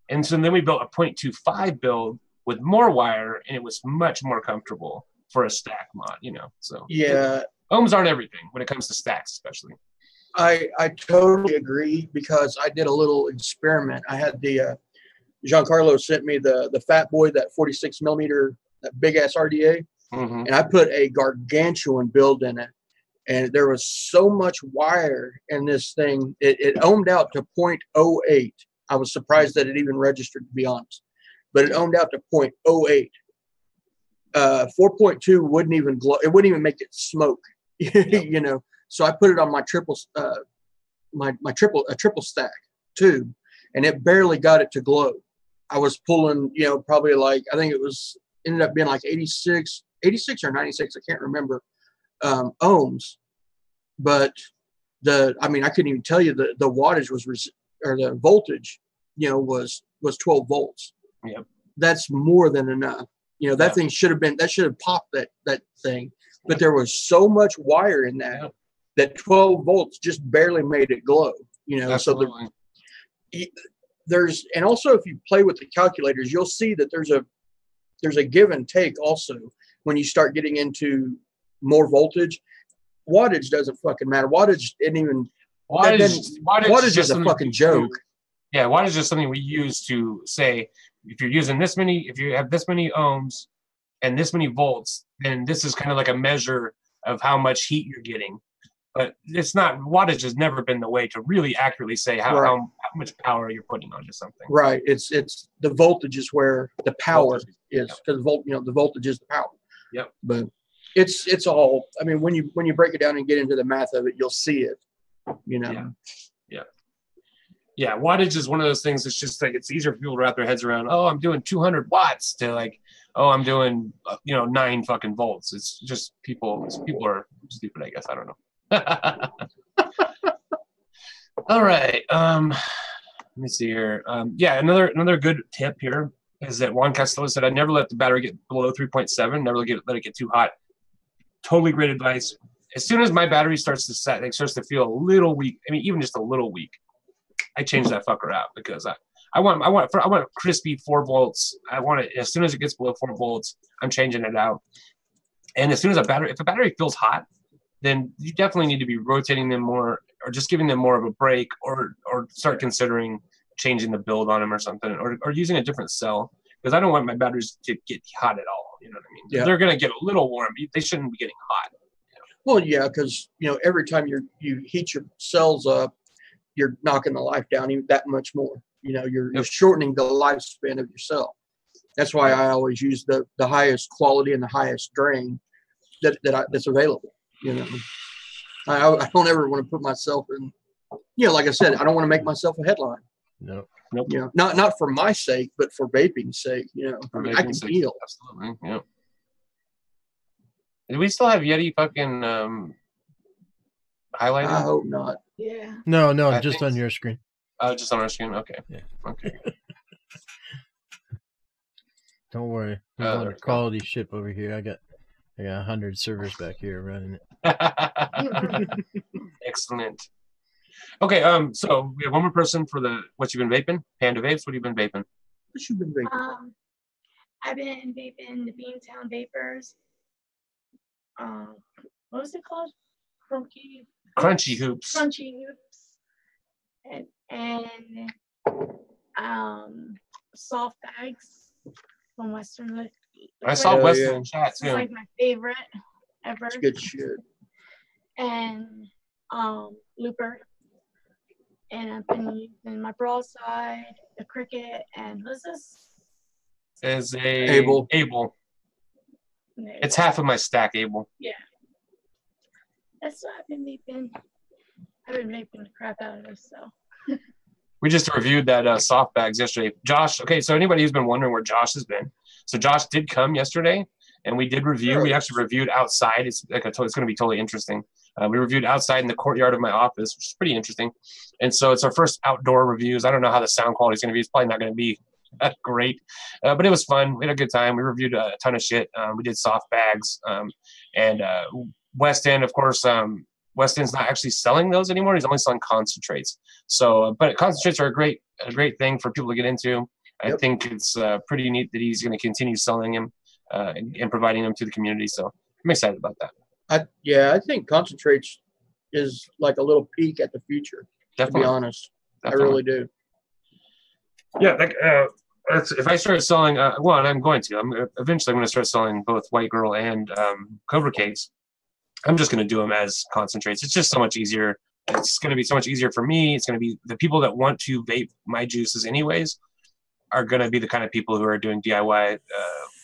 And so then we built a 0.25 build with more wire, and it was much more comfortable for a stack mod, you know. So yeah, ohms aren't everything when it comes to stacks, especially. I totally agree because I did a little experiment. I had the Giancarlo sent me the Fat Boy, that 46 millimeter, that big ass RDA, and I put a gargantuan build in it, and there was so much wire in this thing, it ohmed out to 0.08. I was surprised that it even registered, to be honest, but it ohmed out to 0.08. 4.2 wouldn't even glow. It wouldn't even make it smoke, you know. So I put it on my triple stack tube, and it barely got it to glow. I was pulling, you know, probably like, I think ended up being like 86 or 96. I can't remember ohms, but I couldn't even tell you the wattage or the voltage, you know, was 12 volts. Yep. That's more than enough. You know, that thing should have popped that thing, but there was so much wire in that 12 volts just barely made it glow, you know. Absolutely. So and also if you play with the calculators, you'll see that there's a give and take also when you start getting into more voltage. Wattage doesn't fucking matter. Wattage is a fucking joke. Yeah, wattage is just something we use to say, if you have this many ohms and this many volts, then this is kind of like a measure of how much heat you're getting. But it's not, wattage has never been the way to really accurately say how much power you're putting onto something. Right. It's the voltage is where the power is, because the voltage is the power. Yep. But it's all, I mean, when you break it down and get into the math of it, you'll see it, you know. Yeah, wattage is one of those things. It's just like, it's easier for people to wrap their heads around. Oh, I'm doing 200 watts to like, oh, I'm doing 9 fucking volts. It's just people are stupid, I guess. I don't know. All right. Let me see here. Yeah, another good tip here is that Juan Castillo said, "I never let the battery get below 3.7. Never let it get too hot." Totally great advice. As soon as my battery starts to set, it starts to feel a little weak. I mean, even just a little weak, I change that fucker out because I want crispy 4 volts. I want it as soon as it gets below 4 volts. I'm changing it out. And as soon as if a battery feels hot, then you definitely need to be rotating them more, or just giving them more of a break, or start considering changing the build on them or something, or using a different cell, because I don't want my batteries to get hot at all. You know what I mean? Yeah. They're going to get a little warm. They shouldn't be getting hot. Well, yeah, because every time you heat your cells up, you're knocking the life down even that much more. You're shortening the lifespan of your cell. That's why I always use the highest quality and the highest drain that's available. I don't ever want to put myself in. Like I said, I don't want to make myself a headline. Nope. Not for my sake, but for vaping's sake. I can feel. Absolutely. Yeah. Do we still have Yeti fucking highlighting? I hope not. Yeah. No, just on your screen. Oh, just on our screen. Okay. Yeah. Okay. Don't worry. We're on a quality ship over here. I got 100 servers back here running it. Excellent. Okay, so we have one more person for the what you've been vaping. Panda Vapes, what have you been vaping? What you been vaping? I've been vaping the Beantown Vapors. What was it called? Crunchy Hoops. Crunchy Hoops. And soft bags from Western. I saw Western chat It's too. like my favorite ever. It's good shit. And Looper. And I've been using my broadside, the Cricket, and what's this? Is a Able. It's half of my stack, Able. Yeah. That's what I've been vaping. I've been vaping the crap out of this, so. We just reviewed that soft bags yesterday. Josh, okay, so anybody who's been wondering where Josh has been, so Josh did come yesterday, and we did review. Sure. We actually reviewed outside. It's going to be totally interesting. We reviewed outside in the courtyard of my office, which is pretty interesting. And so it's our first outdoor reviews. I don't know how the sound quality is going to be. It's probably not going to be great, but it was fun. We had a good time. We reviewed a ton of shit. We did soft bags, and West End, of course. West End's not actually selling those anymore. He's only selling concentrates. So, but concentrates are a great thing for people to get into. I think it's pretty neat that he's going to continue selling them and providing them to the community. So I'm excited about that. I think concentrates is like a little peek at the future. Definitely. To be honest, Definitely. I really do. Yeah, if I start selling, well, and I'm going to. Eventually I'm going to start selling both White Girl and Cobra Cakes. I'm just going to do them as concentrates. It's just so much easier. It's going to be so much easier for me. It's going to be the people that want to vape my juices anyways are going to be the kind of people who are doing DIY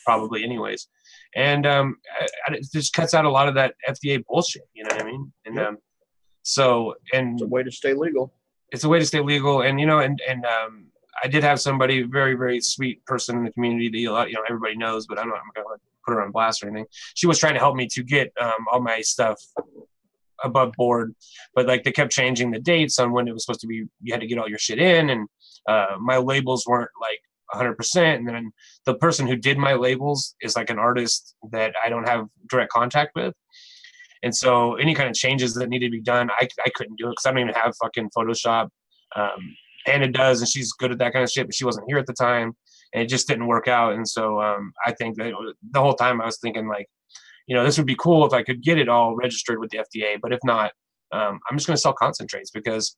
probably anyways. And it just cuts out a lot of that FDA bullshit. You know what I mean? And it's a way to stay legal. It's a way to stay legal. And, I did have somebody, very, very sweet person in the community that everybody knows, but I'm not going to put her on blast or anything. She was trying to help me to get all my stuff above board, but like they kept changing the dates on when it was supposed to be. You had to get all your shit in, and my labels weren't like 100%. And then the person who did my labels is like an artist that I don't have direct contact with. And so any kind of changes that needed to be done, I couldn't do it because I don't even have fucking Photoshop. Anna does, and she's good at that kind of shit, but she wasn't here at the time, and it just didn't work out. And so I think that the whole time I was thinking like, this would be cool if I could get it all registered with the FDA, but if not, I'm just going to sell concentrates because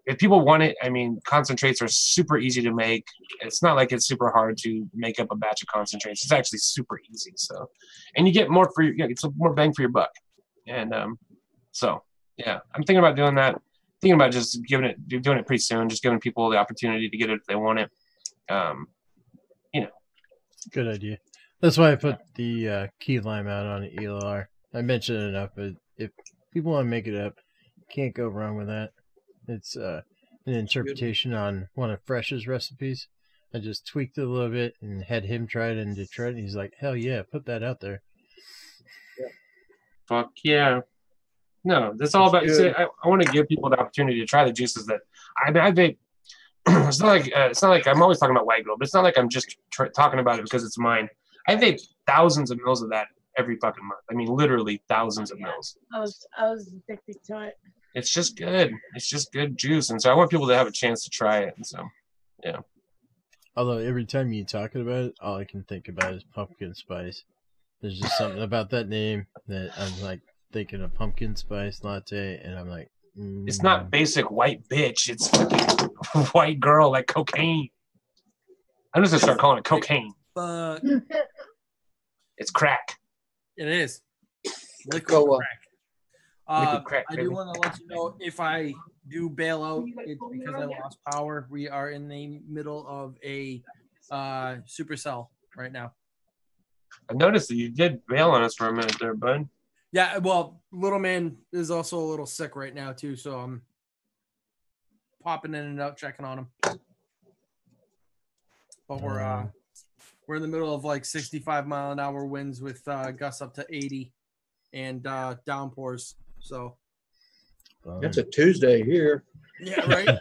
if people want it, I mean, concentrates are super easy to make. It's not like it's super hard to make up a batch of concentrates. It's actually super easy. So, and you get more it's more bang for your buck. And so, yeah, I'm thinking about doing that. Thinking about just doing it pretty soon, just giving people the opportunity to get it if they want it. Good idea. That's why I put the key lime out on the ELR. I mentioned it enough, but if people want to make it up, can't go wrong with that. It's an interpretation on one of Fresh's recipes. I just tweaked it a little bit and had him try it in Detroit, and he's like, hell yeah, put that out there. Fuck yeah. No, that's all about. See, I want to give people the opportunity to try the juices that I vape. It's not like I'm always talking about White Girl, but it's not like I'm just talking about it because it's mine. I vape thousands of mils of that every fucking month. I mean, literally thousands of mils. I was addicted to it. It's just good. It's just good juice, and so I want people to have a chance to try it. And so, yeah. Although every time you talk about it, all I can think about is pumpkin spice. There's just something about that name that I'm like thinking of pumpkin spice latte, and I'm like, It's not basic white bitch. It's fucking white girl like cocaine. I'm just gonna start calling it cocaine. Fuck. It's crack. It is. Liquid Go, crack. Liquid crack, I baby. do want to let you know if I do bail out, it's because I lost power. We are in the middle of a supercell right now. I noticed that you did bail on us for a minute there, bud. Yeah, well, little man is also a little sick right now too, so I'm popping in and out, checking on him. But we're in the middle of like 65-mile-an-hour winds with gusts up to 80 and downpours. So That's a Tuesday here. yeah, right.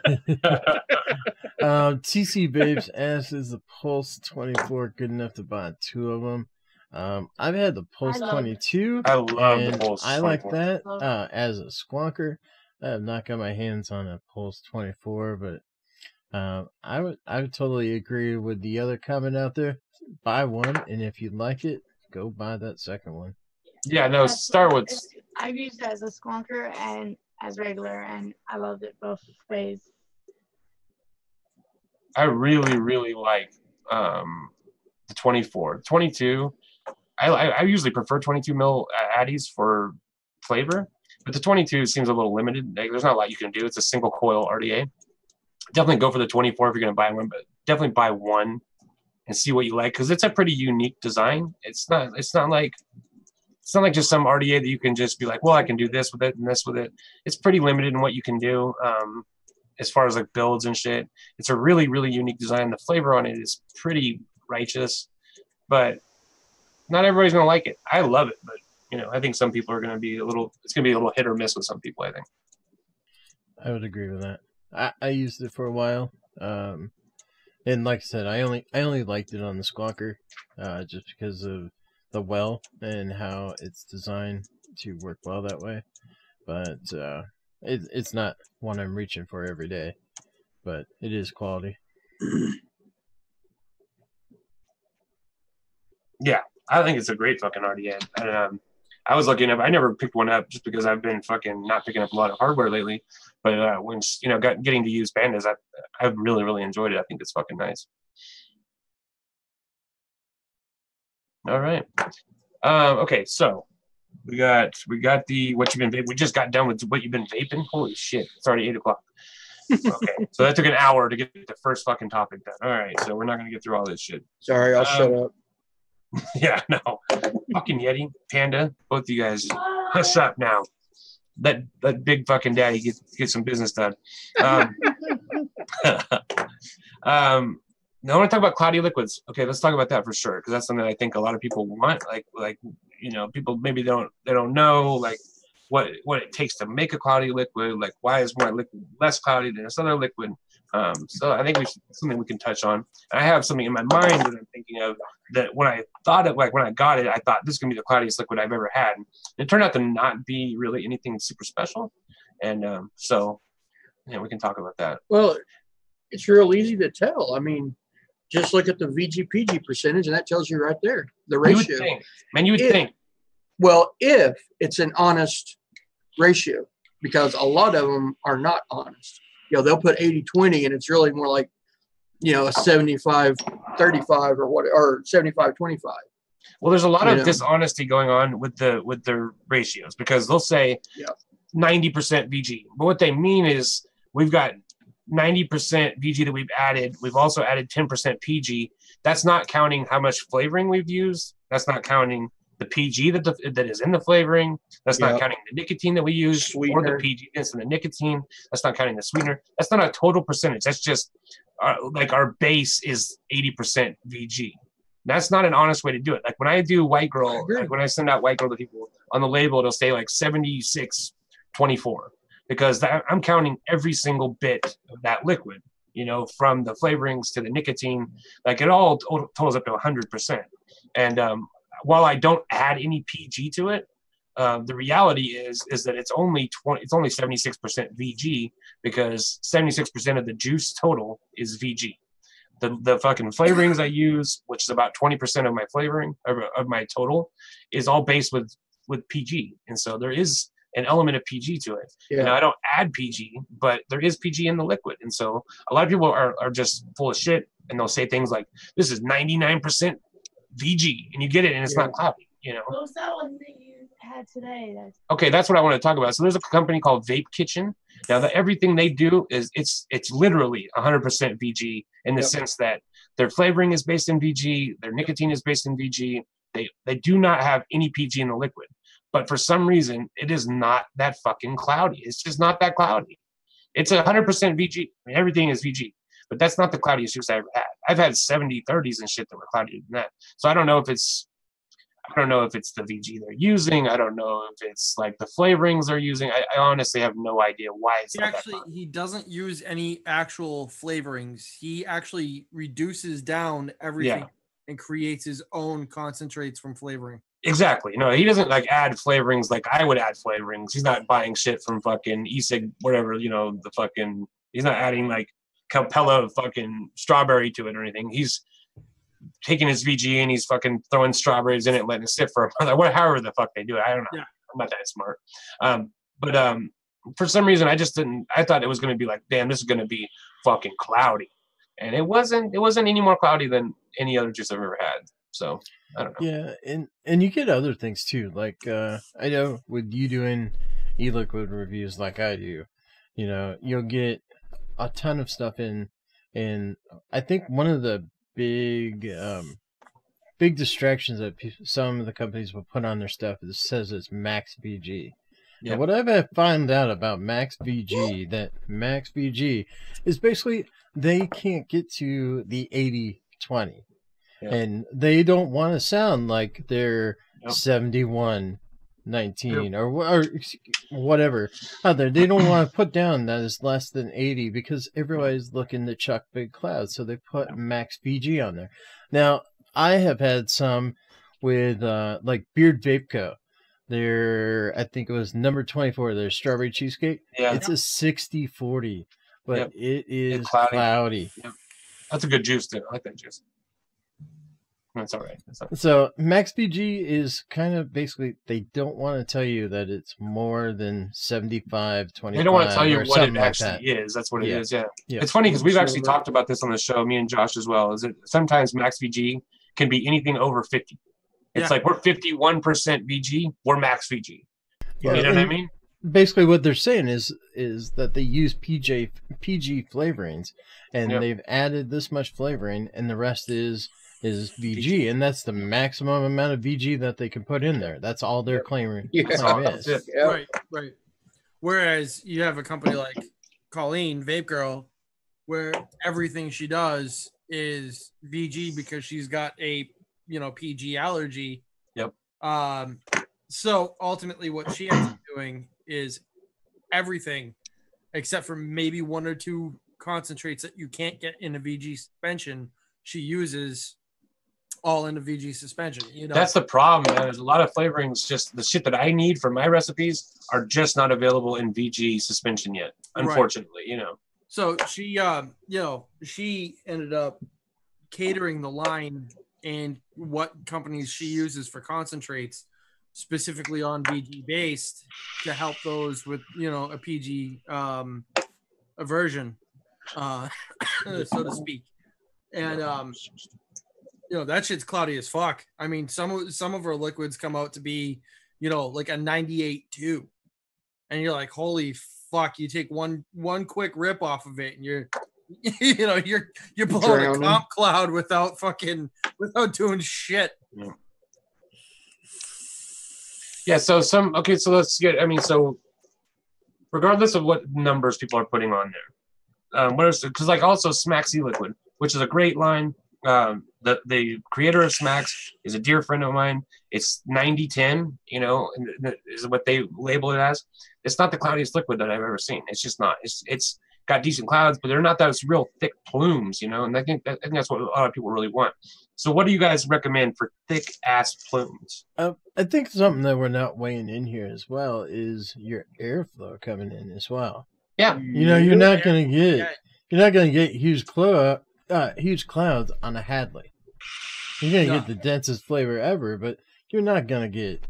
TC Babes asks, is the Pulse 24 good enough to buy 2 of them? I've had the Pulse 22. I love the Pulse I like 24. that as a squonker. I have not got my hands on a Pulse 24, but I would totally agree with the other comment out there. Buy one, and if you like it, go buy that second one. Yeah, no, start with. I've used it as a squonker and as regular, and I loved it both ways. I really, really like the 24. 22, I usually prefer 22 mil Addies for flavor, but the 22 seems a little limited. Like, there's not a lot you can do. It's a single coil RDA. Definitely go for the 24 if you're going to buy one, but definitely buy one and see what you like, because it's a pretty unique design. It's not like just some RDA that you can just be like, well, I can do this with it and this with it. It's pretty limited in what you can do as far as like builds and shit. It's a really, really unique design. The flavor on it is pretty righteous, but not everybody's going to like it. I love it, but I think some people are going to be it's going to be a little hit or miss with some people, I think. I would agree with that. I used it for a while. And like I said, I only liked it on the squonker, just because of the well and how it's designed to work well that way. But it's not one I'm reaching for every day, but it is quality. Yeah, I think it's a great fucking RDA. And, I was looking up. I never picked one up just because I've been fucking not picking up a lot of hardware lately. But when getting to use Bandas, I've really, really enjoyed it. I think it's fucking nice. All right. Okay, so we got the what you've been vaping. We just got done with what you've been vaping. Holy shit! It's already 8 o'clock. Okay, so that took an hour to get the first fucking topic done. All right, so we're not gonna get through all this shit. Sorry, I'll shut up. Yeah, no. Fucking Yeti, Panda, both of you guys, hush up now. Let big fucking daddy get some business done. Now I want to talk about cloudy liquids. Okay, let's talk about that for sure, because that's something I think a lot of people want. Like people maybe they don't know like what it takes to make a cloudy liquid. Like, why is one liquid less cloudy than this other liquid? So I think something we can touch on. I have something in my mind that I'm thinking of that when I thought it, like when I got it, I thought this is gonna be the cloudiest liquid I've ever had. And it turned out to not be really anything super special. And so we can talk about that. Well, it's real easy to tell. I mean, just look at the VGPG percentage, and that tells you right there the ratio. You would think. Well, if it's an honest ratio, because a lot of them are not honest. They'll put 80-20, and it's really more like, a 75-35 or 75-25. Well, there's a lot of dishonesty going on with the ratios, because they'll say 90% VG, but what they mean is we've got 90% VG that we've added. We've also added 10% PG. That's not counting how much flavoring we've used. That's not counting the PG that is in the flavoring. That's not counting the nicotine that we use, or the PG and the nicotine. That's not counting the sweetener. That's not a total percentage. That's just our base is 80% VG. That's not an honest way to do it. Like when I do White Girl, like when I send out White Girl to people on the label, it'll say like 76 24 because I'm counting every single bit of that liquid, you know, from the flavorings to the nicotine, like it all totals up to 100%. And while I don't add any PG to it, the reality is that it's only 76% VG because 76% of the juice total is VG. The fucking flavorings I use, which is about 20% of my flavoring of my total, is all based with PG, and so there is an element of PG to it. Yeah. And I don't add PG, but there is PG in the liquid, and so a lot of people are just full of shit, and they'll say things like, "This is 99% VG," and you get it, and it's not cloudy, you know. What was that one that you had today? Okay, that's what I want to talk about. So there's a company called Vape Kitchen. Now, everything they do is it's literally 100% VG in the sense that their flavoring is based in VG, their nicotine is based in VG. They do not have any PG in the liquid, but for some reason it is not that fucking cloudy. It's just not that cloudy. It's 100% VG. I mean, everything is VG, but that's not the cloudiest juice I ever had. I've had 70/30s and shit that were cloudier than that. So I don't know if it's the VG they're using. I don't know if it's like the flavorings they're using. I honestly have no idea why it's not that he doesn't use any actual flavorings. He actually reduces down everything and creates his own concentrates from flavoring. Exactly. No, he doesn't like add flavorings like I would add flavorings. He's not buying shit from fucking e-cig, whatever, you know, he's not adding like Capella fucking strawberry to it or anything. He's taking his VG and he's fucking throwing strawberries in it, letting it sit for a month. However the fuck they do it. I don't know. Yeah. I'm not that smart. But for some reason I thought it was going to be like, damn, this is going to be fucking cloudy. And it wasn't any more cloudy than any other juice I've ever had. So I don't know. Yeah. And you get other things too. Like, I know with you doing e-liquid reviews like I do, you know, you'll get a ton of stuff in. And I think one of the big distractions that some of the companies will put on their stuff says it's max VG. Yeah. What I've found out about max VG, that max VG is basically they can't get to the 80/20. Yeah. And they don't want to sound like they're 71/19 or whatever out there. They don't want to put down that it's less than 80 because everybody's looking to chuck big clouds, so they put max VG on there. Now, I have had some with like Beard Vape Co. I think it was number 24, their strawberry cheesecake. Yeah. It's a 60/40, but it is cloudy. Yep. That's a good juice too. I like that juice. That's all right. So max VG is kind of basically, they don't want to tell you that it's more than 75/25. They don't want to tell you what it actually is. That's what it is. Yeah. It's funny because we've actually talked about this on the show, me and Josh as well, is that sometimes max VG can be anything over 50. It's like we're 51% VG, we're max VG. You know what I mean? Basically what they're saying is that they use PG flavorings and they've added this much flavoring and the rest is VG, and that's the maximum amount of VG that they can put in there. That's all their claim is. Right. Whereas you have a company like Colleen, Vape Girl, where everything she does is VG because she's got a PG allergy. Yep. So ultimately what she ends up doing is everything except for maybe one or two concentrates that you can't get in a VG suspension, she uses all in a VG suspension. That's the problem, man. There's a lot of flavorings, just the shit that I need for my recipes are just not available in VG suspension yet, unfortunately. So she she ended up catering the line and what companies she uses for concentrates specifically on VG based to help those with a PG aversion, so to speak. And that shit's cloudy as fuck. I mean, some of our liquids come out to be like a 98.2, and you're like, holy fuck. You take one quick rip off of it and you're blowing a comp cloud without doing shit. Yeah. So let's get, so regardless of what numbers people are putting on there, because like also Smaxy Liquid, which is a great line. the creator of Smacks is a dear friend of mine. It's 90-10, you know, is what they label it as. It's not the cloudiest liquid that I've ever seen. It's just not. It's got decent clouds, but they're not those real thick plumes, you know. And I think that's what a lot of people really want. So, what do you guys recommend for thick ass plumes? I think something that we're not weighing in here as well is your airflow coming in as well. Yeah, you know, you're not gonna get huge clouds on a Hadley. You're gonna get the densest flavor ever, but you're not gonna get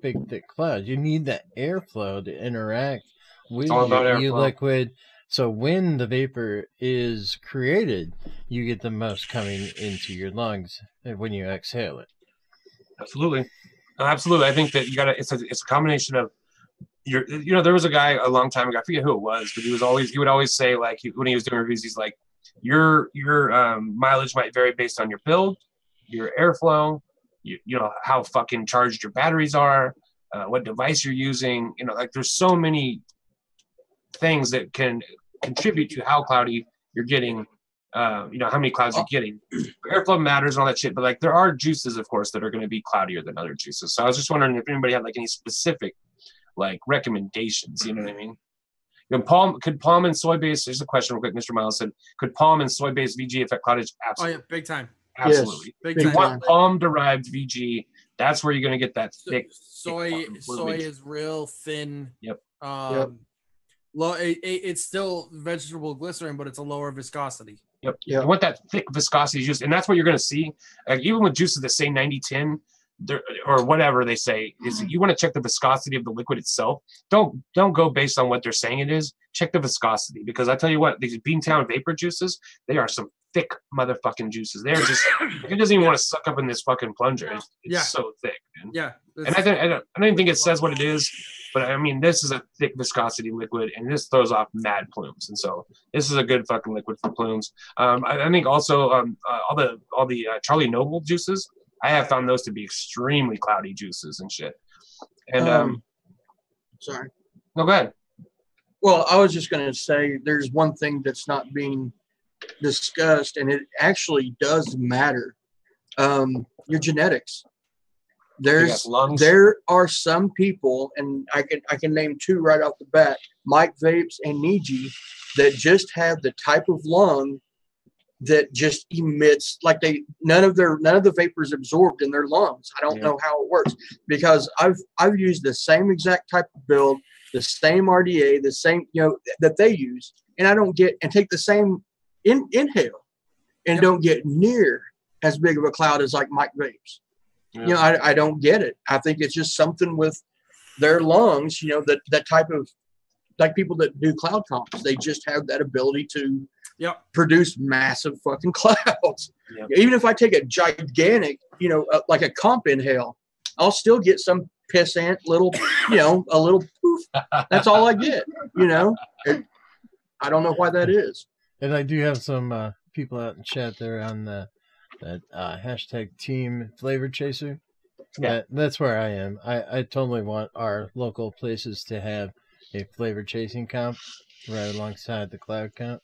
big thick clouds. You need that airflow to interact with your e-liquid. So when the vapor is created, you get the most coming into your lungs when you exhale it. Absolutely. I think that it's a combination of there was a guy a long time ago, I forget who it was, but he would always say, like, when he was doing reviews, he's like, your mileage might vary based on your build, your airflow, you know, how fucking charged your batteries are, what device you're using, you know, like there's so many things that can contribute to how cloudy you're getting, you know, how many clouds you're getting. Airflow matters and all that shit, but like there are juices, of course, that are going to be cloudier than other juices. So I was just wondering if anybody had like any specific like recommendations, you know what I mean? You know, could palm and soy base, here's a question real quick, Mr. Miles said, could palm and soy base VG affect cloudage? Absolutely. Oh yeah, big time. Absolutely. Yes, big if you time. want palm derived VG, that's where you're going to get that thick. Soy is real thin. Yep. Low. It's still vegetable glycerin, but it's a lower viscosity. Yep. You want that thick viscosity juice, and that's what you're going to see. Even with juices that say 90-10 or whatever they say, is you want to check the viscosity of the liquid itself. Don't go based on what they're saying it is. Check the viscosity, because I tell you what, these Beantown vapor juices, they are some thick motherfucking juices. They're just it doesn't even want to suck up in this fucking plunger. It's so thick, man. Yeah. And I don't even think it says what it is, but I mean, this is a thick viscosity liquid, and this throws off mad plumes. And so this is a good fucking liquid for plumes. I think also all the Charlie Noble juices, I have found those to be extremely cloudy juices and shit. And sorry. No, go ahead. Well, I was just going to say there's one thing that's not being discussed, and it actually does matter. Your genetics. There are some people, and I can name two right off the bat, Mike Vapes and Niji, that just have the type of lung that just emits, like none of the vapor is absorbed in their lungs. I don't know how it works, because I've used the same exact type of build, the same RDA, the same, you know, that they use, and I don't get, and take the same inhale and don't get near as big of a cloud as like Mike Vapes. You know, I don't get it. I think it's just something with their lungs, you know, that type of, like people that do cloud comps, they just have that ability to produce massive fucking clouds. Even if I take a gigantic, you know, like a comp inhale, I'll still get some pissant little, you know, a little poof. That's all I get, you know. I don't know why that is. And I do have some people out in chat there on that hashtag team flavor chaser. That's where I am. I totally want our local places to have a flavor chasing comp right alongside the cloud comp.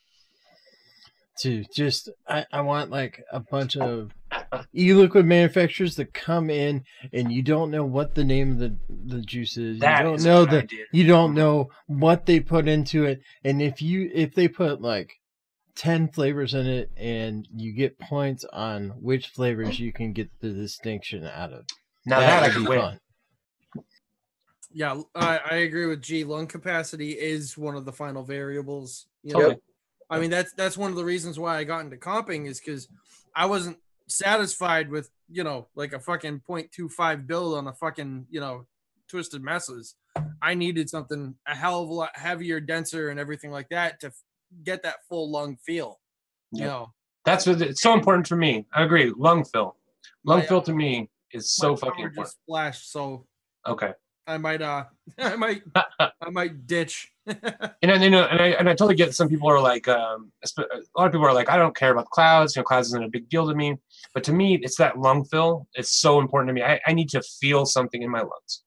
I want like a bunch of e-liquid manufacturers that come in and you don't know what the name of the juice is. You don't know what they put into it, and if they put like 10 flavors in it, and you get points on which flavors you can get the distinction out of. Now that I can win. Yeah, I agree with G. Lung capacity is one of the final variables. You know? Totally. I mean, that's one of the reasons why I got into comping, is because I wasn't satisfied with, you know, like a fucking 0.25 build on a fucking, you know, Twisted Messes. I needed something a hell of a lot heavier, denser, and everything like that to get that full lung feel. You know, that's what it's so important for me. I agree. Lung fill to me is so fucking important. Just flashed, so okay. I might ditch. and I totally get it. Some people are like, a lot of people are like, I don't care about clouds. You know, clouds isn't a big deal to me. But to me, it's that lung fill. It's so important to me. I need to feel something in my lungs,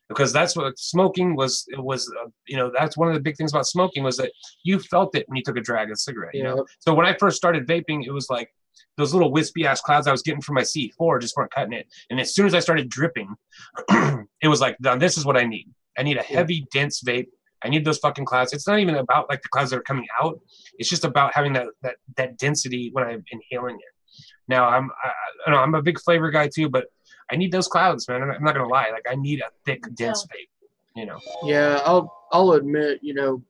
because that's what smoking was. It was, you know, that's one of the big things about smoking was that you felt it when you took a drag of a cigarette. You know, so when I first started vaping, it was like those little wispy ass clouds I was getting from my C4 just weren't cutting it. And as soon as I started dripping, it was like, now this is what I need. I need a heavy, dense vape. I need those fucking clouds. It's not even about like the clouds that are coming out. It's just about having that density when I'm inhaling it. Now I'm a big flavor guy too, but I need those clouds, man. I'm not gonna lie. Like I need a thick, dense vape. You know. Yeah, I'll admit, you know,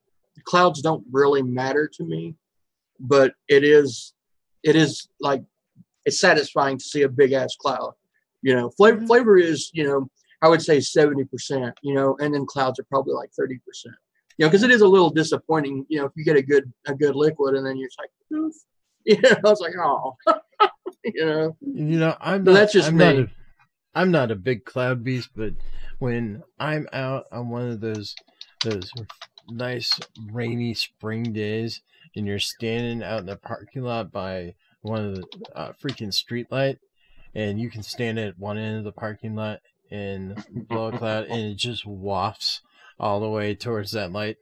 clouds don't really matter to me, but it is like it's satisfying to see a big ass cloud. You know, flavor is, you know, I would say 70%, you know, and then clouds are probably like 30%. You know, because it is a little disappointing, you know, if you get a good liquid and then you're just like, oof. You know, I was like, oh, you know. You know, I'm not a big cloud beast, but when I'm out on one of those nice rainy spring days and you're standing out in the parking lot by one of the freaking street light, and you can stand at one end of the parking lot and blow a cloud and it just wafts all the way towards that light.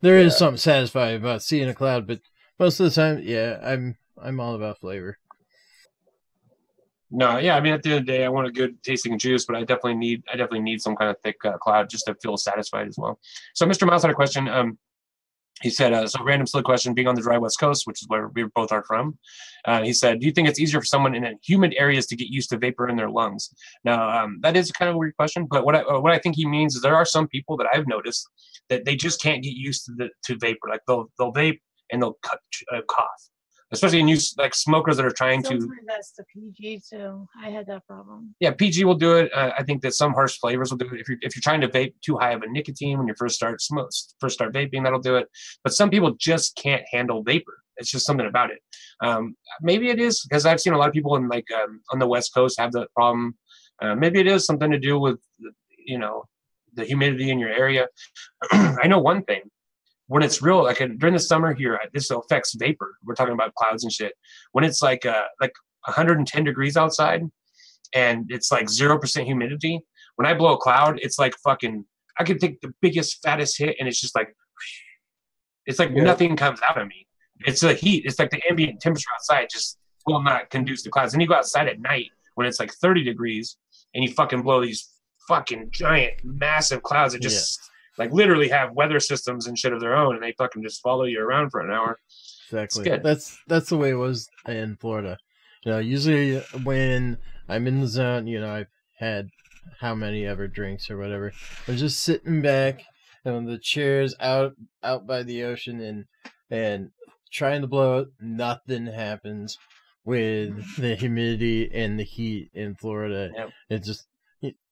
There is something satisfying about seeing a cloud, but most of the time, yeah, I'm all about flavor. No, yeah, I mean, at the end of the day, I want a good tasting juice, but I definitely need some kind of thick cloud just to feel satisfied as well. So, Mr. Miles had a question. He said, so random silly question, being on the dry West Coast, which is where we both are from. He said, do you think it's easier for someone in humid areas to get used to vapor in their lungs? Now, that is kind of a weird question, but what I think he means is there are some people that I've noticed that they just can't get used to vapor. Like they'll vape and they'll cough, especially in like smokers that are trying to. Sometimes that's the PG too. I had that problem. Yeah, PG will do it. I think that some harsh flavors will do it. If you're trying to vape too high of a nicotine when you first start vaping, that'll do it. But some people just can't handle vapor. It's just something about it. Maybe it is because I've seen a lot of people in like on the West Coast have that problem. Maybe it is something to do with the humidity in your area. I know one thing. When it's real, like during the summer here, this affects vapor. We're talking about clouds and shit. When it's like 110 degrees outside and it's like 0% humidity, when I blow a cloud, it's like fucking, I could take the biggest, fattest hit and it's just like, it's like nothing comes out of me. It's the heat. It's like the ambient temperature outside just will not conduce to clouds. And you go outside at night when it's like 30 degrees and you fucking blow these fucking giant, massive clouds that just like literally have weather systems and shit of their own, and they fucking just follow you around for an hour. Exactly. That's the way it was in Florida. You know, usually when I'm in the zone, you know, I've had how many ever drinks or whatever. I'm just sitting back on the chairs out by the ocean and trying to blow it. Nothing happens with the humidity and the heat in Florida. Yep. It just,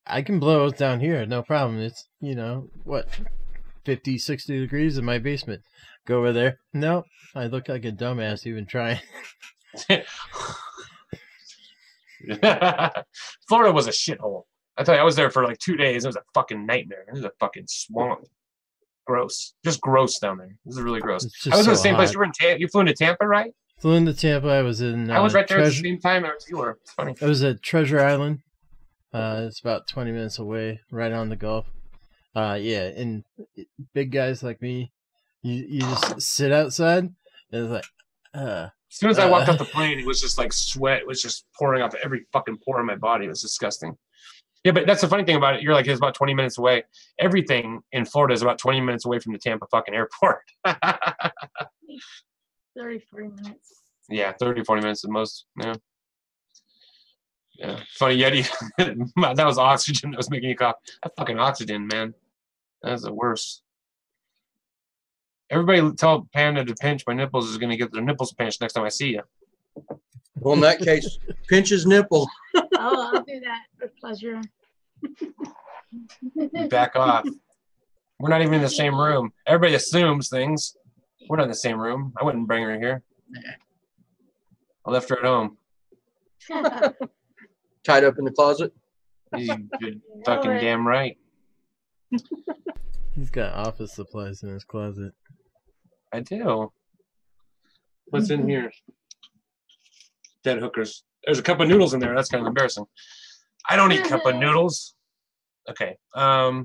I can blow it down here, no problem. It's, you know, what, 50, 60 degrees in my basement. Go over there. No, I look like a dumbass even trying. Florida was a shithole. I tell you, I was there for like 2 days. It was a fucking nightmare. It was a fucking swamp. Gross. Just gross down there. This is really gross. I was in the same place. You were in Tampa. You flew into Tampa, right? Flew into Tampa. I was in. I was right there at the same time as you were. It's funny. I was at Treasure Island. It's about 20 minutes away, right on the Gulf. Yeah, and big guys like me, you just sit outside, and it's like, as soon as I walked off the plane, it was just like sweat. It was just pouring off every fucking pore in my body. It was disgusting. Yeah, but that's the funny thing about it. You're like, it's about 20 minutes away. Everything in Florida is about 20 minutes away from the Tampa fucking airport. 30, 40 minutes. Yeah, 30, 40 minutes at most. Yeah. Yeah, funny Yeti. That was oxygen that was making you cough. That fucking oxygen, man. That's the worst. Everybody tell Panda to pinch my nipples is going to get their nipples pinched next time I see you. Well, in that case, pinch his nipple. Oh, I'll do that with pleasure. Back off. We're not even in the same room. Everybody assumes things. We're not in the same room. I wouldn't bring her here. I left her at home. Tied up in the closet. You're fucking damn right. He's got office supplies in his closet. I do. What's in here? Dead hookers. There's a cup of noodles in there. That's kind of embarrassing. I don't eat cup of noodles. Okay. Yeah.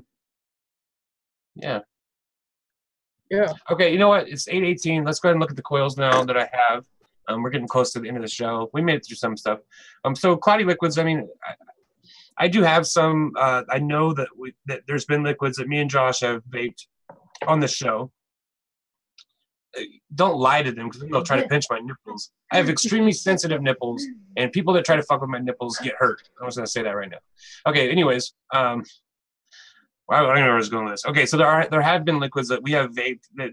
Yeah. Okay, you know what? It's 8:18. Let's go ahead and look at the coils now that I have. We're getting close to the end of the show. We made it through some stuff. So cloudy liquids. I mean, I do have some. I know that there's been liquids that me and Josh have vaped on the show. Don't lie to them because they'll try to pinch my nipples. I have extremely sensitive nipples, and people that try to fuck with my nipples get hurt. I'm just gonna say that right now. Okay. Anyways, I don't know where I was going with this. Okay, so there have been liquids that we have vaped that,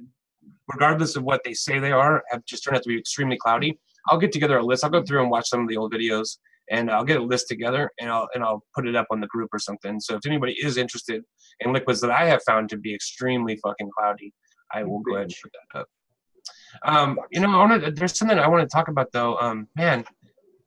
regardless of what they say they are, have just turned out to be extremely cloudy. I'll get together a list. I'll go through and watch some of the old videos, and I'll get a list together, and I'll put it up on the group or something. So if anybody is interested in liquids that I have found to be extremely fucking cloudy, I will go ahead and put that up. There's something I want to talk about though. Man,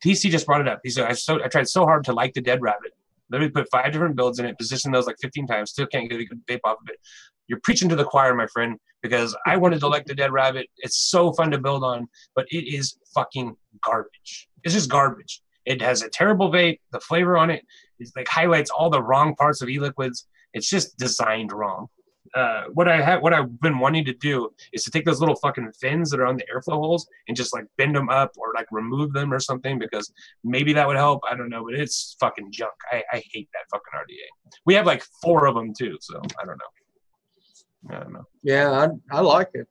TC just brought it up. He said, I tried so hard to like the Dead Rabbit. Literally put 5 different builds in it, positioned those like 15 times, still can't get a good vape off of it. You're preaching to the choir, my friend, because I wanted to like the Dead Rabbit. It's so fun to build on, but it is fucking garbage. It's just garbage. It has a terrible vape. The flavor on it is like highlights all the wrong parts of e-liquids. It's just designed wrong. What I've been wanting to do is to take those little fucking fins that are on the airflow holes and just like bend them up or like remove them or something, because maybe that would help. I don't know, but it's fucking junk. I hate that fucking RDA. We have like 4 of them too, so I don't know. Yeah, I like it.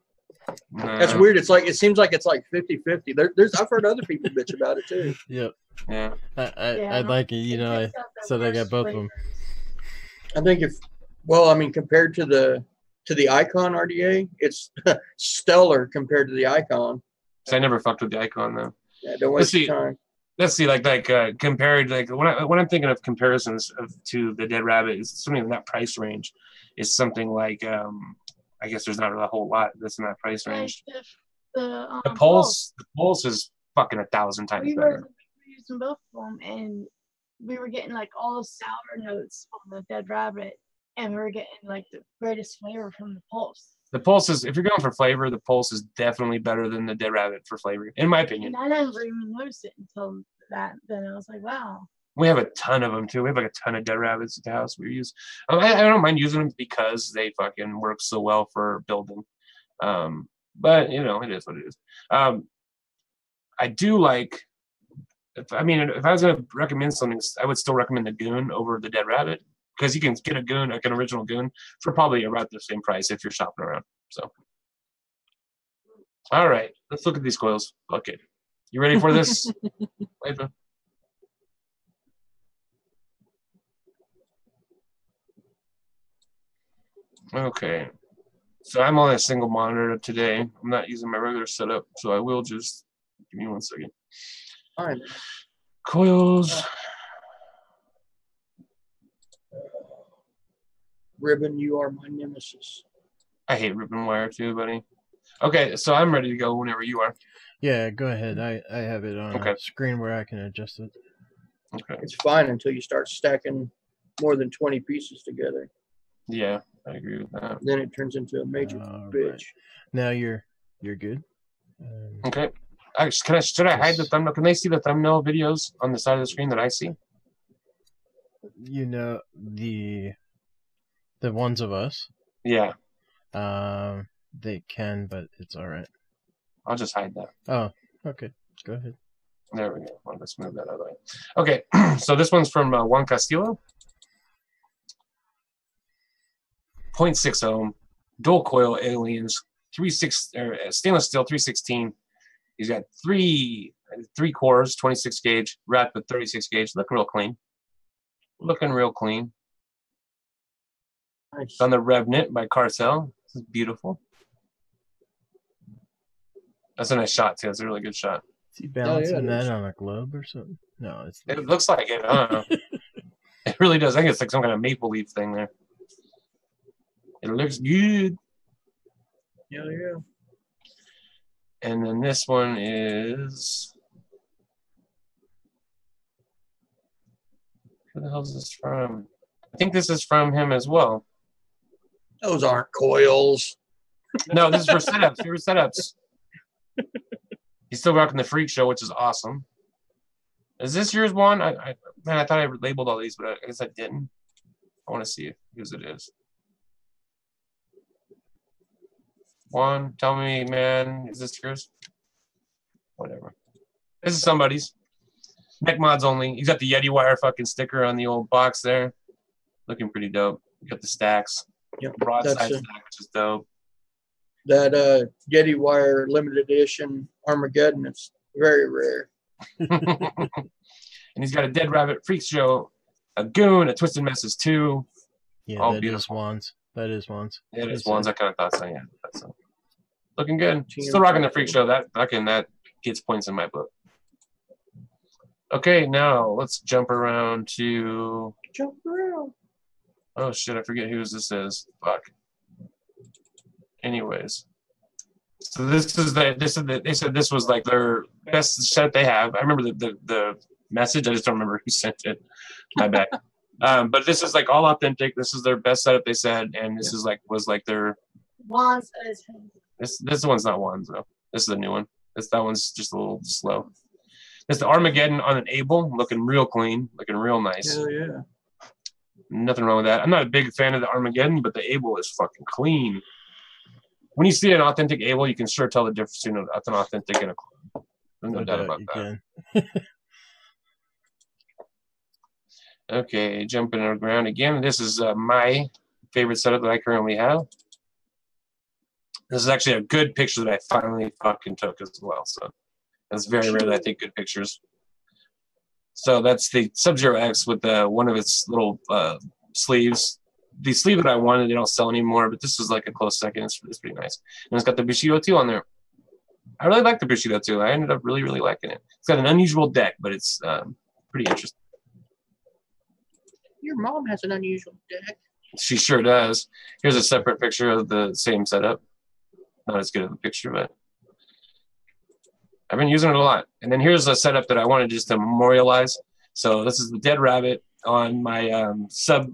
That's weird. It seems like it's like 50-50. There's I've heard other people bitch about it too. Yep. Yeah. I like it. I said I got both of them. I think compared to the Icon RDA, it's stellar compared to the Icon. So I never fucked with the Icon though. Yeah, don't waste your time. Let's see, compared, like when I'm thinking of comparisons to the Dead Rabbit, it's something in that price range. It's something like I guess there's not a whole lot that's in that price range. The Pulse is fucking 1,000 times better. We were using both of them, and we were getting like all the sour notes on the Dead Rabbit, and we were getting like the greatest flavor from the Pulse. The Pulse is, if you're going for flavor, the Pulse is definitely better than the Dead Rabbit for flavor, in my opinion. And I never even noticed it until that. Then I was like, wow. We have a ton of them too. We have like a ton of Dead Rabbits at the house we use. I don't mind using them because they fucking work so well for building. But it is what it is. I do like. If I was going to recommend something, I would still recommend the Goon over the Dead Rabbit, because you can get a Goon, like an original Goon, for probably about the same price if you're shopping around. So, all right, let's look at these coils. Okay, you ready for this? Okay, so I'm on a single monitor today. I'm not using my regular setup, so I will just give me 1 second. All right. Coils. Ribbon, you are my nemesis. I hate ribbon wire too, buddy. Okay, so I'm ready to go whenever you are. Yeah, go ahead. I have it on a screen where I can adjust it. Okay. It's fine until you start stacking more than 20 pieces together. Yeah, I agree with that. Then it turns into a major bitch. Right. Now you're good. Okay. Should I hide the thumbnail? Can they see the thumbnail videos on the side of the screen that I see? The ones of us. Yeah. They can, but it's all right. I'll just hide that. Oh, okay. Go ahead. There we go. Let's move that out of the way. Okay, so this one's from Juan Castillo. 0.6 ohm, dual coil aliens, stainless steel 316. He's got three cores, 26 gauge, wrapped with 36 gauge. Looking real clean. Nice. It's on the RevNet by Cartel. This is beautiful. That's a nice shot too. It's a really good shot. Is he balancing that on a globe or something? No, it looks like it. I don't know. It really does. I think it's like some kind of maple leaf thing there. It looks good. Yeah. And then this one is. Who the hell is this from? I think this is from him as well. Those aren't coils. No, this is for setups. Favorite setups. He's still rocking the Freak Show, which is awesome. Is this yours, Juan? I thought I labeled all these, but I guess I didn't. I want to see whose it is. Juan, tell me, man, is this yours? whatever. This is somebody's. Neck mods only. He's got the Yeti wire fucking sticker on the old box there. Looking pretty dope. You got the stacks. Yep, Broadside that's stack, which is dope. that Yeti wire limited edition Armageddon. It's very rare. And he's got a Dead Rabbit Freak Show, a Goon, a Twisted Messes 2. Yeah, All that beautiful. is Wands. That is Wands. Yeah, it is That's ones. it. I kind of thought so. Yeah, that's looking good. Still rocking the Freak Show. That gets points in my book. Okay, now let's jump around to. Jump around. Oh shit! I forget whose this is. Fuck. Anyways, so they said this was like their best set they have. I remember the message. I just don't remember who sent it. My bad. But this is like all authentic. This is their best setup, they said, and this is was like their. Wands is This one's not Wands though. This is a new one. That one's just a little slow. It's the Armageddon on an Able, looking real clean, looking real nice. Hell yeah. Nothing wrong with that. I'm not a big fan of the Armageddon, but the Able is fucking clean. When you see an authentic Able, you can sure tell the difference between an authentic and a clone. There's no doubt about that. Okay, jumping around again. This is my favorite setup that I currently have. This is actually a good picture that I finally fucking took as well. So it's very rare that I take good pictures. So that's the Sub-Zero X with one of its little sleeves. The sleeve that I wanted, they don't sell anymore, but this is like a close second. It's pretty nice. And it's got the Bushido 2 on there. I really like the Bushido 2. I ended up really, really liking it. It's got an unusual deck, but it's pretty interesting. Your mom has an unusual deck. She sure does. Here's a separate picture of the same setup. Not as good of a picture, but I've been using it a lot. And then here's a setup that I wanted just to memorialize. So this is the Dead Rabbit on my sub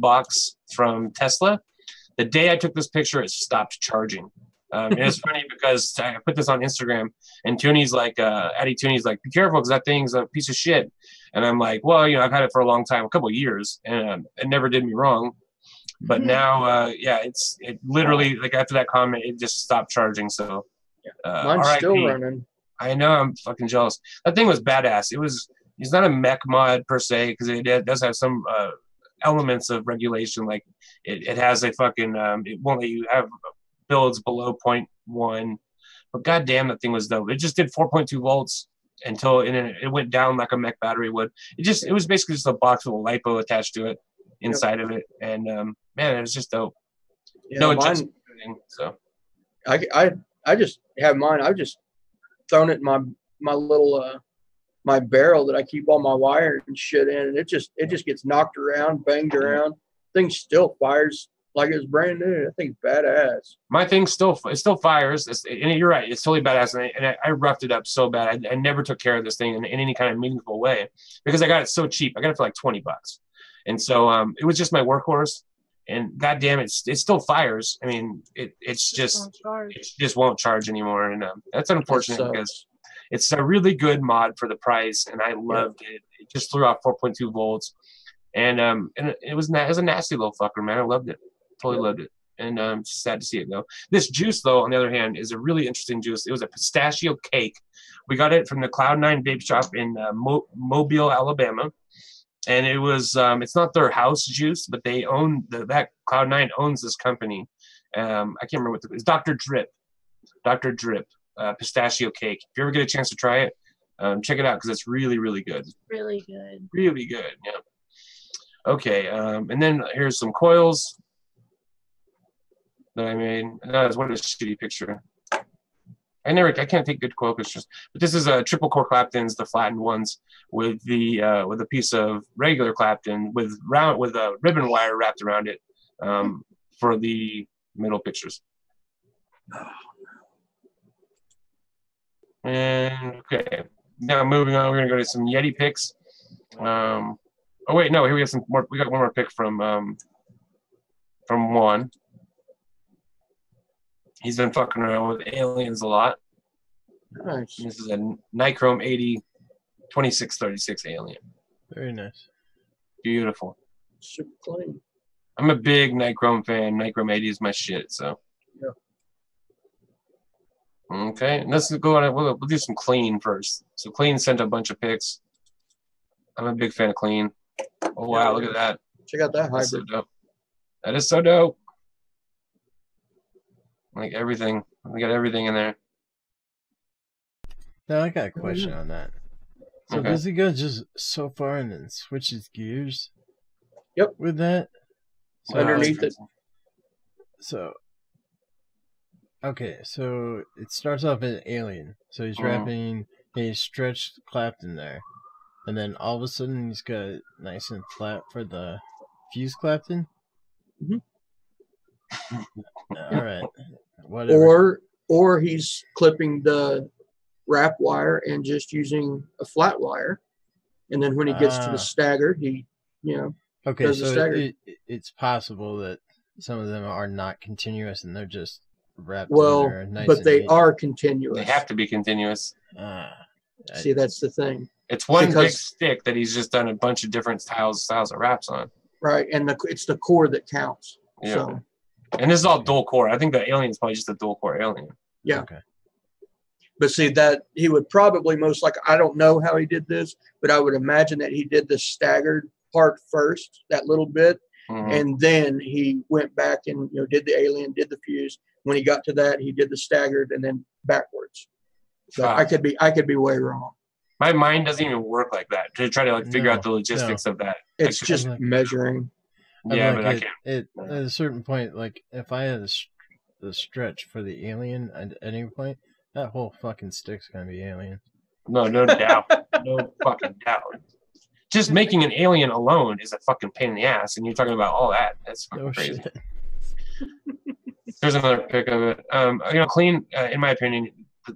box from Tesla. The day I took this picture, it stopped charging. And it's funny because I put this on Instagram, and Tooney's like, Addy Tooney's like, be careful because that thing's a piece of shit. And I'm like, well, you know, I've had it for a long time, a couple of years, and it never did me wrong. But now, yeah, it literally, like after that comment, it just stopped charging. So mine's RIP. still running. I know, I'm fucking jealous. That thing was badass. It's not a mech mod per se, because it does have some elements of regulation. Like it has a fucking, it won't let you have builds below 0.1. But goddamn, that thing was dope. It just did 4.2 volts until it went down like a mech battery would. It was basically just a box with a LiPo attached to it inside of it. And man, it was just dope. Yeah, no mine, adjustment. So I just have mine. I've just thrown it in my little my barrel that I keep all my wire and shit in, and it just gets knocked around, banged around. Thing still fires like it was brand new. I think it's badass. my thing still fires. And you're right, it's totally badass. And I roughed it up so bad. I never took care of this thing in any kind of meaningful way because I got it so cheap. I got it for like $20, and so it was just my workhorse. And goddamn, it still fires. I mean, it just won't charge anymore, and that's unfortunate because it's a really good mod for the price, and I loved it. It just threw off 4.2 volts, and it was a nasty little fucker, man. I loved it, totally loved it, and just sad to see it go. This juice, though, on the other hand, is a really interesting juice. It was a pistachio cake. We got it from the Cloud9 Vape Shop in Mobile, Alabama. And it was, it's not their house juice, but they own, that Cloud9 owns this company. I can't remember what it's Dr. Drip. Dr. Drip, pistachio cake. If you ever get a chance to try it, check it out because it's really, really good. really good. Really good, yeah. Okay, and then here's some coils that I made. No, what a shitty picture. I can't take good coil pictures, but this is a triple core Claptons, the flattened ones, with a piece of regular Clapton with a ribbon wire wrapped around it for the middle pictures. And okay, now moving on, we're gonna go to some Yeti pics. Oh wait, no, here we have some more. We got one more pic from Juan. He's been fucking around with aliens a lot. Nice. This is a Nichrome 80 2636 alien. Very nice. Beautiful. Super clean. I'm a big Nichrome fan. Nichrome 80 is my shit. So. Yeah. Okay, let's go on. We'll do some clean first. So clean sent a bunch of pics. I'm a big fan of clean. Oh wow, look at that. Check out that That's so hybrid. dope. That is so dope. Like everything. We got everything in there. Now I got a question on that. So Okay. does he go just so far and then switches gears? Yep. With that? So, Underneath it. So, okay, so it starts off as Alien. So he's rapping a stretched Clapton there. And then all of a sudden he's got it nice and flat for the fuse Clapton? Alright. Whatever. Or he's clipping the wrap wire and just using a flat wire. And then when he gets to the staggered, he, okay, does the so staggered. it's possible that some of them are not continuous and they're just wrapped Well, in there nice but and they neat. are continuous. They have to be continuous. See, that's the thing. It's one big stick that he's just done a bunch of different styles of wraps on. Right, and it's the core that counts. Yeah. So, and this is all dual core. I think the Alien is probably just a dual core Alien. yeah. Okay. But see, that he would probably most likely, I don't know how he did this, but I would imagine that he did the staggered part first, that little bit, and then he went back and did the Alien, did the fuse. When he got to that, he did the staggered and then backwards. So I could be way wrong. My mind doesn't even work like that to try to figure out the logistics of that. It's just measuring. Yeah, but I can't. At a certain point, like if I had the stretch for the Alien at any point, that whole fucking stick's gonna be Alien. No doubt. No fucking doubt. Just making an Alien alone is a fucking pain in the ass, and you're talking about all that. That's fucking crazy. Shit. There's another pic of it. Clean, in my opinion,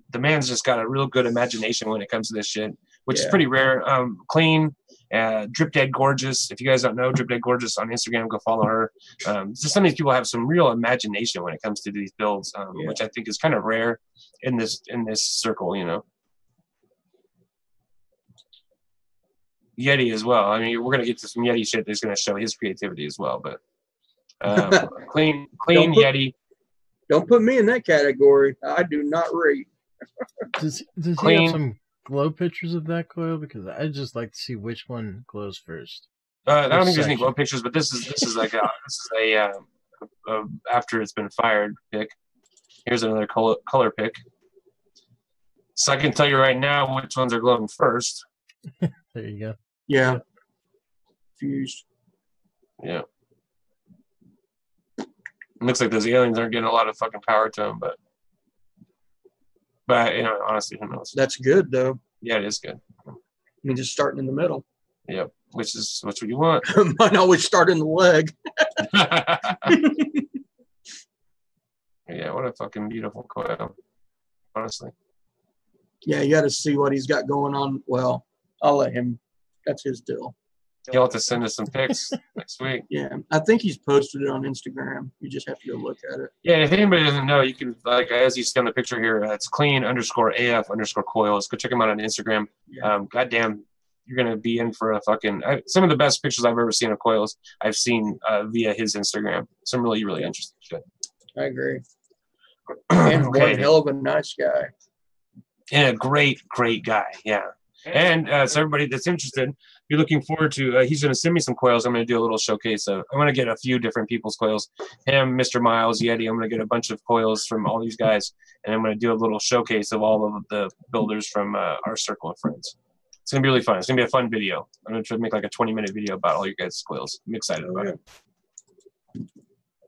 the man's just got a real good imagination when it comes to this shit, which is pretty rare. Clean, Drip Dead Gorgeous. If you guys don't know Drip Dead Gorgeous on Instagram, go follow her. So some of these people have some real imagination when it comes to these builds, which I think is kind of rare in this circle, Yeti as well. I mean, we're gonna get to some Yeti shit that's gonna show his creativity as well. But clean Yeti. Don't put me in that category. I do not rate. Does he have some glow pictures of that coil? Because I'd just like to see which one glows first. I don't think there's any glow pictures, but this is like a after it's been fired pic. Here's another color pic. So I can tell you right now which ones are glowing first. There you go. Yeah. Fused. Yeah. It looks like those aliens aren't getting a lot of fucking power to them, but honestly, who knows? That's good though. Yeah, it is good. I mean, just starting in the middle. Yep, which is what you want. Mine always start in the leg. Yeah, what a fucking beautiful coil. Honestly. Yeah, you got to see what he's got going on. Well, I'll let him. That's his deal. He'll have to send us some pics next week. Yeah, I think he's posted it on Instagram. You just have to go look at it. Yeah, if anybody doesn't know, you can, like, as you see on the picture here, it's clean_AF_coils. Go check him out on Instagram. Yeah. Goddamn, you're going to be in for a fucking, some of the best pictures I've ever seen of coils I've seen via his Instagram. Some really, really interesting shit. I agree. And one hell of a nice guy. And a great guy, yeah. And so everybody that's interested, you're looking forward to, he's going to send me some coils. I'm going to do a little showcase of, I'm going to get a few different people's coils. Him, Mr. Miles, Yeti, I'm going to get a bunch of coils from all these guys. And I'm going to do a little showcase of all of the builders from our circle of friends. It's going to be really fun. It's going to be a fun video. I'm going to try to make like a 20-minute video about all your guys' coils. I'm excited about it.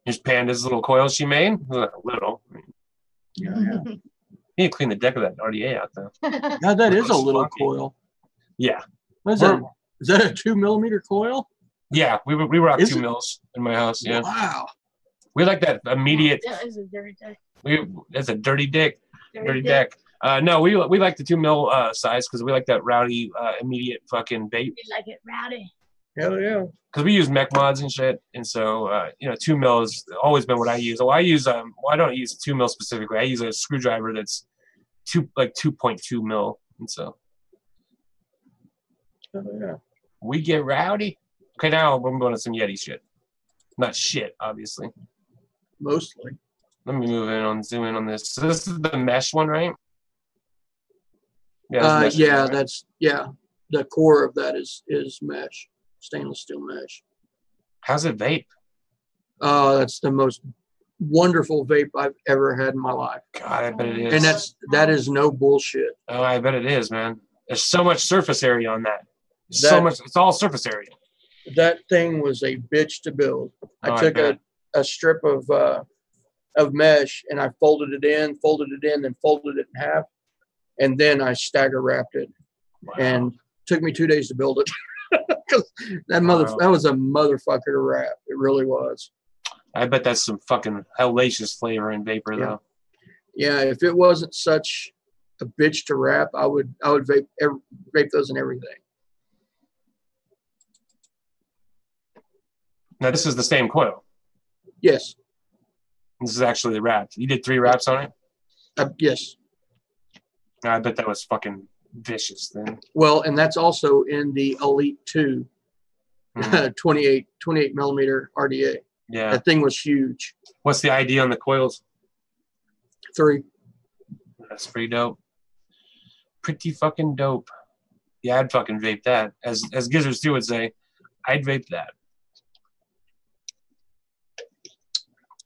Here's Panda's little coils she made. Little. Yeah. You need to clean the deck of that RDA out, though. God, that is a little coil. Yeah. What is that? Is that a 2mm coil? Yeah, we rock 2 mils in my house. Yeah. Wow. We like that immediate. That is a dirty dick. That's a dirty dick. Dirty deck. No, we like the 2 mil size because we like that rowdy, immediate fucking vape. We like it rowdy. Hell yeah. Because we use mech mods and shit, and so 2 mil has always been what I use. Well, I use I don't use 2 mil specifically. I use a screwdriver that's 2.2 mil, and so. Hell yeah. We get rowdy. Okay, now we're going to some Yeti shit. Not shit, obviously. Mostly. Let me zoom in on this. So this is the mesh one, right? Yeah, yeah, that's the core of that is mesh, stainless steel mesh. How's it vape? That's the most wonderful vape I've ever had in my life. God, I bet it is. And that is no bullshit. Oh, I bet it is, man. There's so much surface area on that. So much. It's all surface area. That thing was a bitch to build. I took a strip of mesh and I folded it in, then folded it in half, and then I stagger wrapped it. Wow. And took me 2 days to build it. Because that was a motherfucker to wrap. It really was. I bet that's some fucking hellacious flavor in vapor, though. Yeah, if it wasn't such a bitch to wrap, I would vape those and everything. Now this is the same coil. Yes. This is actually the wrap. You did 3 wraps on it? Yes. I bet that was fucking vicious then. Well, and that's also in the Elite 2 28 millimeter RDA. Yeah. That thing was huge. What's the ID on the coils? 3. That's pretty dope. Pretty fucking dope. Yeah, I'd fucking vape that. As Gizzard Stu would say, I'd vape that.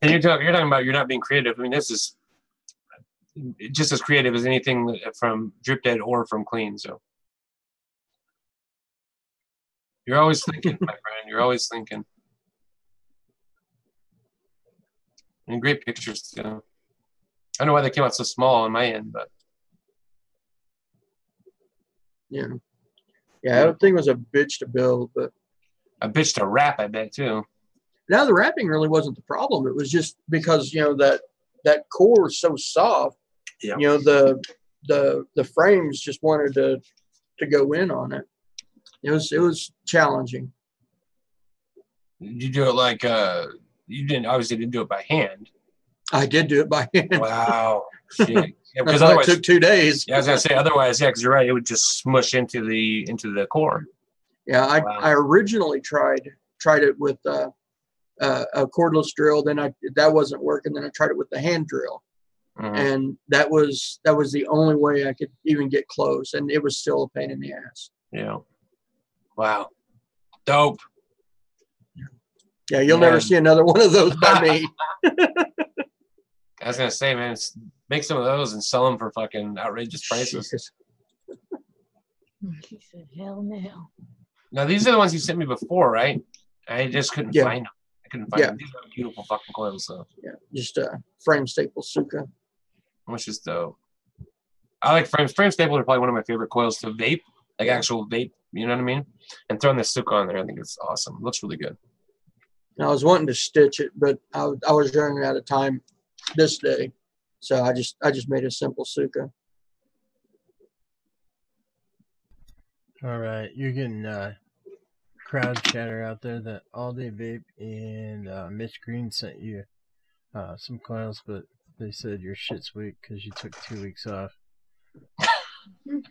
And you're talking about you're not being creative. I mean, this is just as creative as anything from Drip Dead or from Clean. So you're always thinking, my friend. You're always thinking. And great pictures too. I don't know why they came out so small on my end, but yeah, that thing was a bitch to build, but a bitch to wrap, I bet too. Now the wrapping really wasn't the problem. It was just because that core is so soft. Yeah. The frames just wanted to go in on it. It was challenging. Did you do it like you obviously didn't do it by hand? I did do it by hand. Wow. Shit. Yeah, because otherwise it took 2 days. Yeah, I was gonna say otherwise, yeah, because you're right, it would just smush into the core. Yeah, I originally tried it with a cordless drill. Then that wasn't working. Then I tried it with the hand drill, and that was the only way I could even get close, and it was still a pain in the ass. Yeah. Wow. Dope. Yeah, you'll never see another one of those by me. I was gonna say, man, make some of those and sell them for fucking outrageous prices. He said, "Hell no." Now these are the ones you sent me before, right? I just couldn't find them. I couldn't find them. These are beautiful fucking coils, though. Yeah, just frame staple Suka. Which is dope. I like frames. Frame staples are probably one of my favorite coils to vape, like actual vape. You know what I mean? And throwing the Suka on there, I think it's awesome. It looks really good. Now, I was wanting to stitch it, but I was running out of time this day, so I just made a simple Suka. All right, you're getting crowd chatter out there that All Day Vape and Mitch Green sent you some coils, but they said your shit's weak because you took 2 weeks off.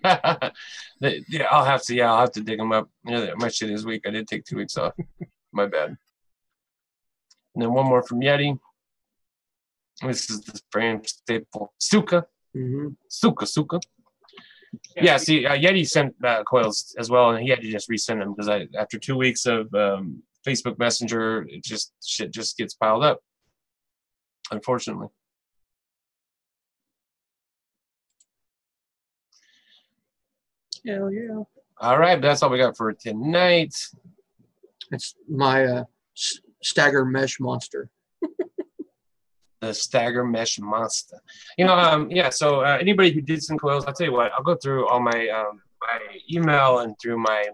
Yeah, I'll have to dig them up. Yeah, my shit is weak. I did take 2 weeks off. My bad. And then one more from Yeti. This is the frame staple Suka. Suka. Yeah, see, Yeti sent coils as well, and he had to just resend them because after 2 weeks of Facebook Messenger, shit just gets piled up, unfortunately. Hell yeah. All right, that's all we got for tonight. It's my Stagger Mesh Monster. The Stagger Mesh Monster. Yeah, so anybody who did send coils, I'll tell you what, I'll go through all my my email and through my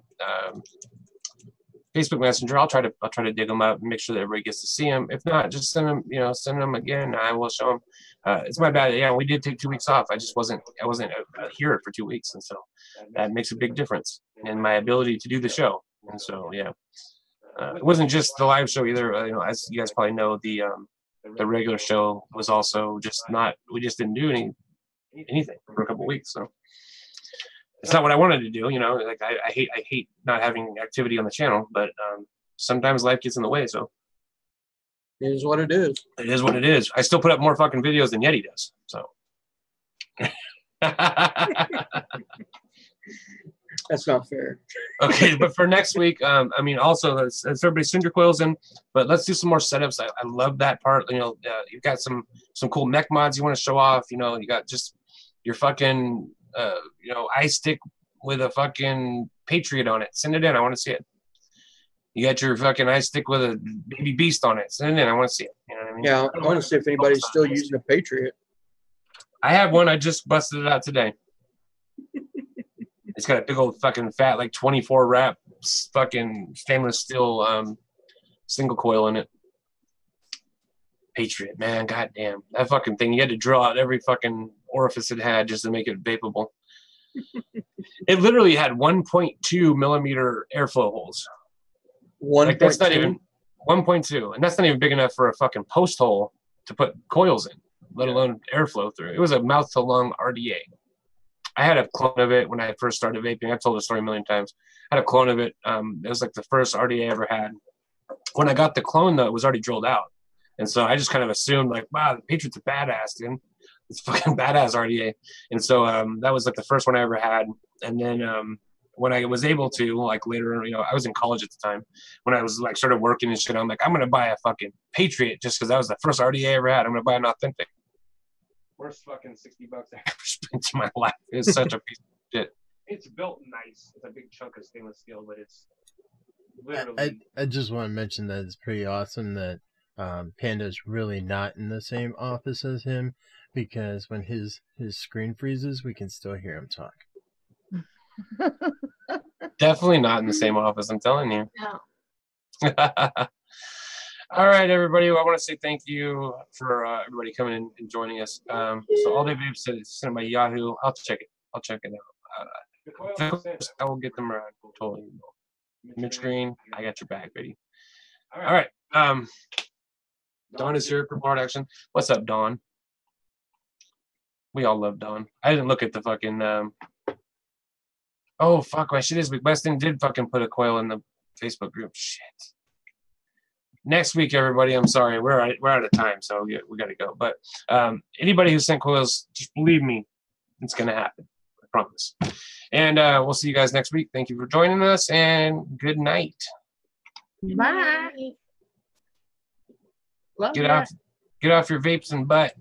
Facebook Messenger. I'll try to dig them up and make sure that everybody gets to see them. If not, just send them again. I will show them. It's my bad. Yeah, we did take 2 weeks off. I wasn't here for 2 weeks, and so that makes a big difference in my ability to do the show. And so yeah, it wasn't just the live show either. As you guys probably know, the regular show was also we just didn't do anything for a couple of weeks. So it's not what I wanted to do, like I hate not having activity on the channel, but sometimes life gets in the way. So It is what it is. It is what it is. I still put up more fucking videos than Yeti does. So. That's not fair. Okay, but for next week, I mean, also let's everybody send your coils in, but let's do some more setups. I love that part. You know, you've got some cool neck mods you want to show off. You know, you got just your fucking you know, ice stick with a fucking Patriot on it. Send it in. I want to see it. You got your fucking ice stick with a baby beast on it. Send it in. I want to see it. You know what I mean? Yeah, I want to see if anybody's still using a Patriot. I have one. I just busted it out today. It's got a big old fucking fat, like 24 wrap fucking stainless steel single coil in it. Patriot, man, goddamn. That fucking thing, you had to drill out every fucking orifice it had just to make it vapable. It literally had 1.2 millimeter airflow holes. Like, that's not even 1.2, and that's not even big enough for a fucking post hole to put coils in, let alone airflow through. It was a mouth to lung RDA. I had a clone of it when I first started vaping. I've told the story a million times. I had a clone of it. It was like the first RDA I ever had. When I got the clone, though, it was already drilled out. And so I just kind of assumed, like, wow, the Patriot's a badass, dude. It's fucking badass RDA. And so that was like the first one I ever had. And then when I was able to, like later, you know, I was in college at the time. When I was like started working and shit, I'm like, I'm going to buy a fucking Patriot just because that was the first RDA I ever had. I'm going to buy an authentic. Worst fucking $60 I ever spent in my life. It's such a piece of shit. It's built nice. It's a big chunk of stainless steel, but it's literally. I just want to mention that it's pretty awesome that Panda's really not in the same office as him, because when his screen freezes, we can still hear him talk. Definitely not in the same office, I'm telling you. No. All right, everybody. Well, I want to say thank you for everybody coming in and joining us. So all they've said is sent by Yahoo. I'll check it. I'll check it out. I will get them around. Totally. Mid-screen, I got your back, baby. All right. Dawn is here for Bard Action. What's up, Dawn? We all love Dawn. I didn't look at the fucking. Oh fuck! My shit is. Weston did fucking put a coil in the Facebook group. Shit. Next week, everybody. I'm sorry, we're out of time, so we got to go. But anybody who sent coils, just believe me, it's gonna happen. I promise. And we'll see you guys next week. Thank you for joining us, and good night. Bye. Love Get ya. off your vapes and butt.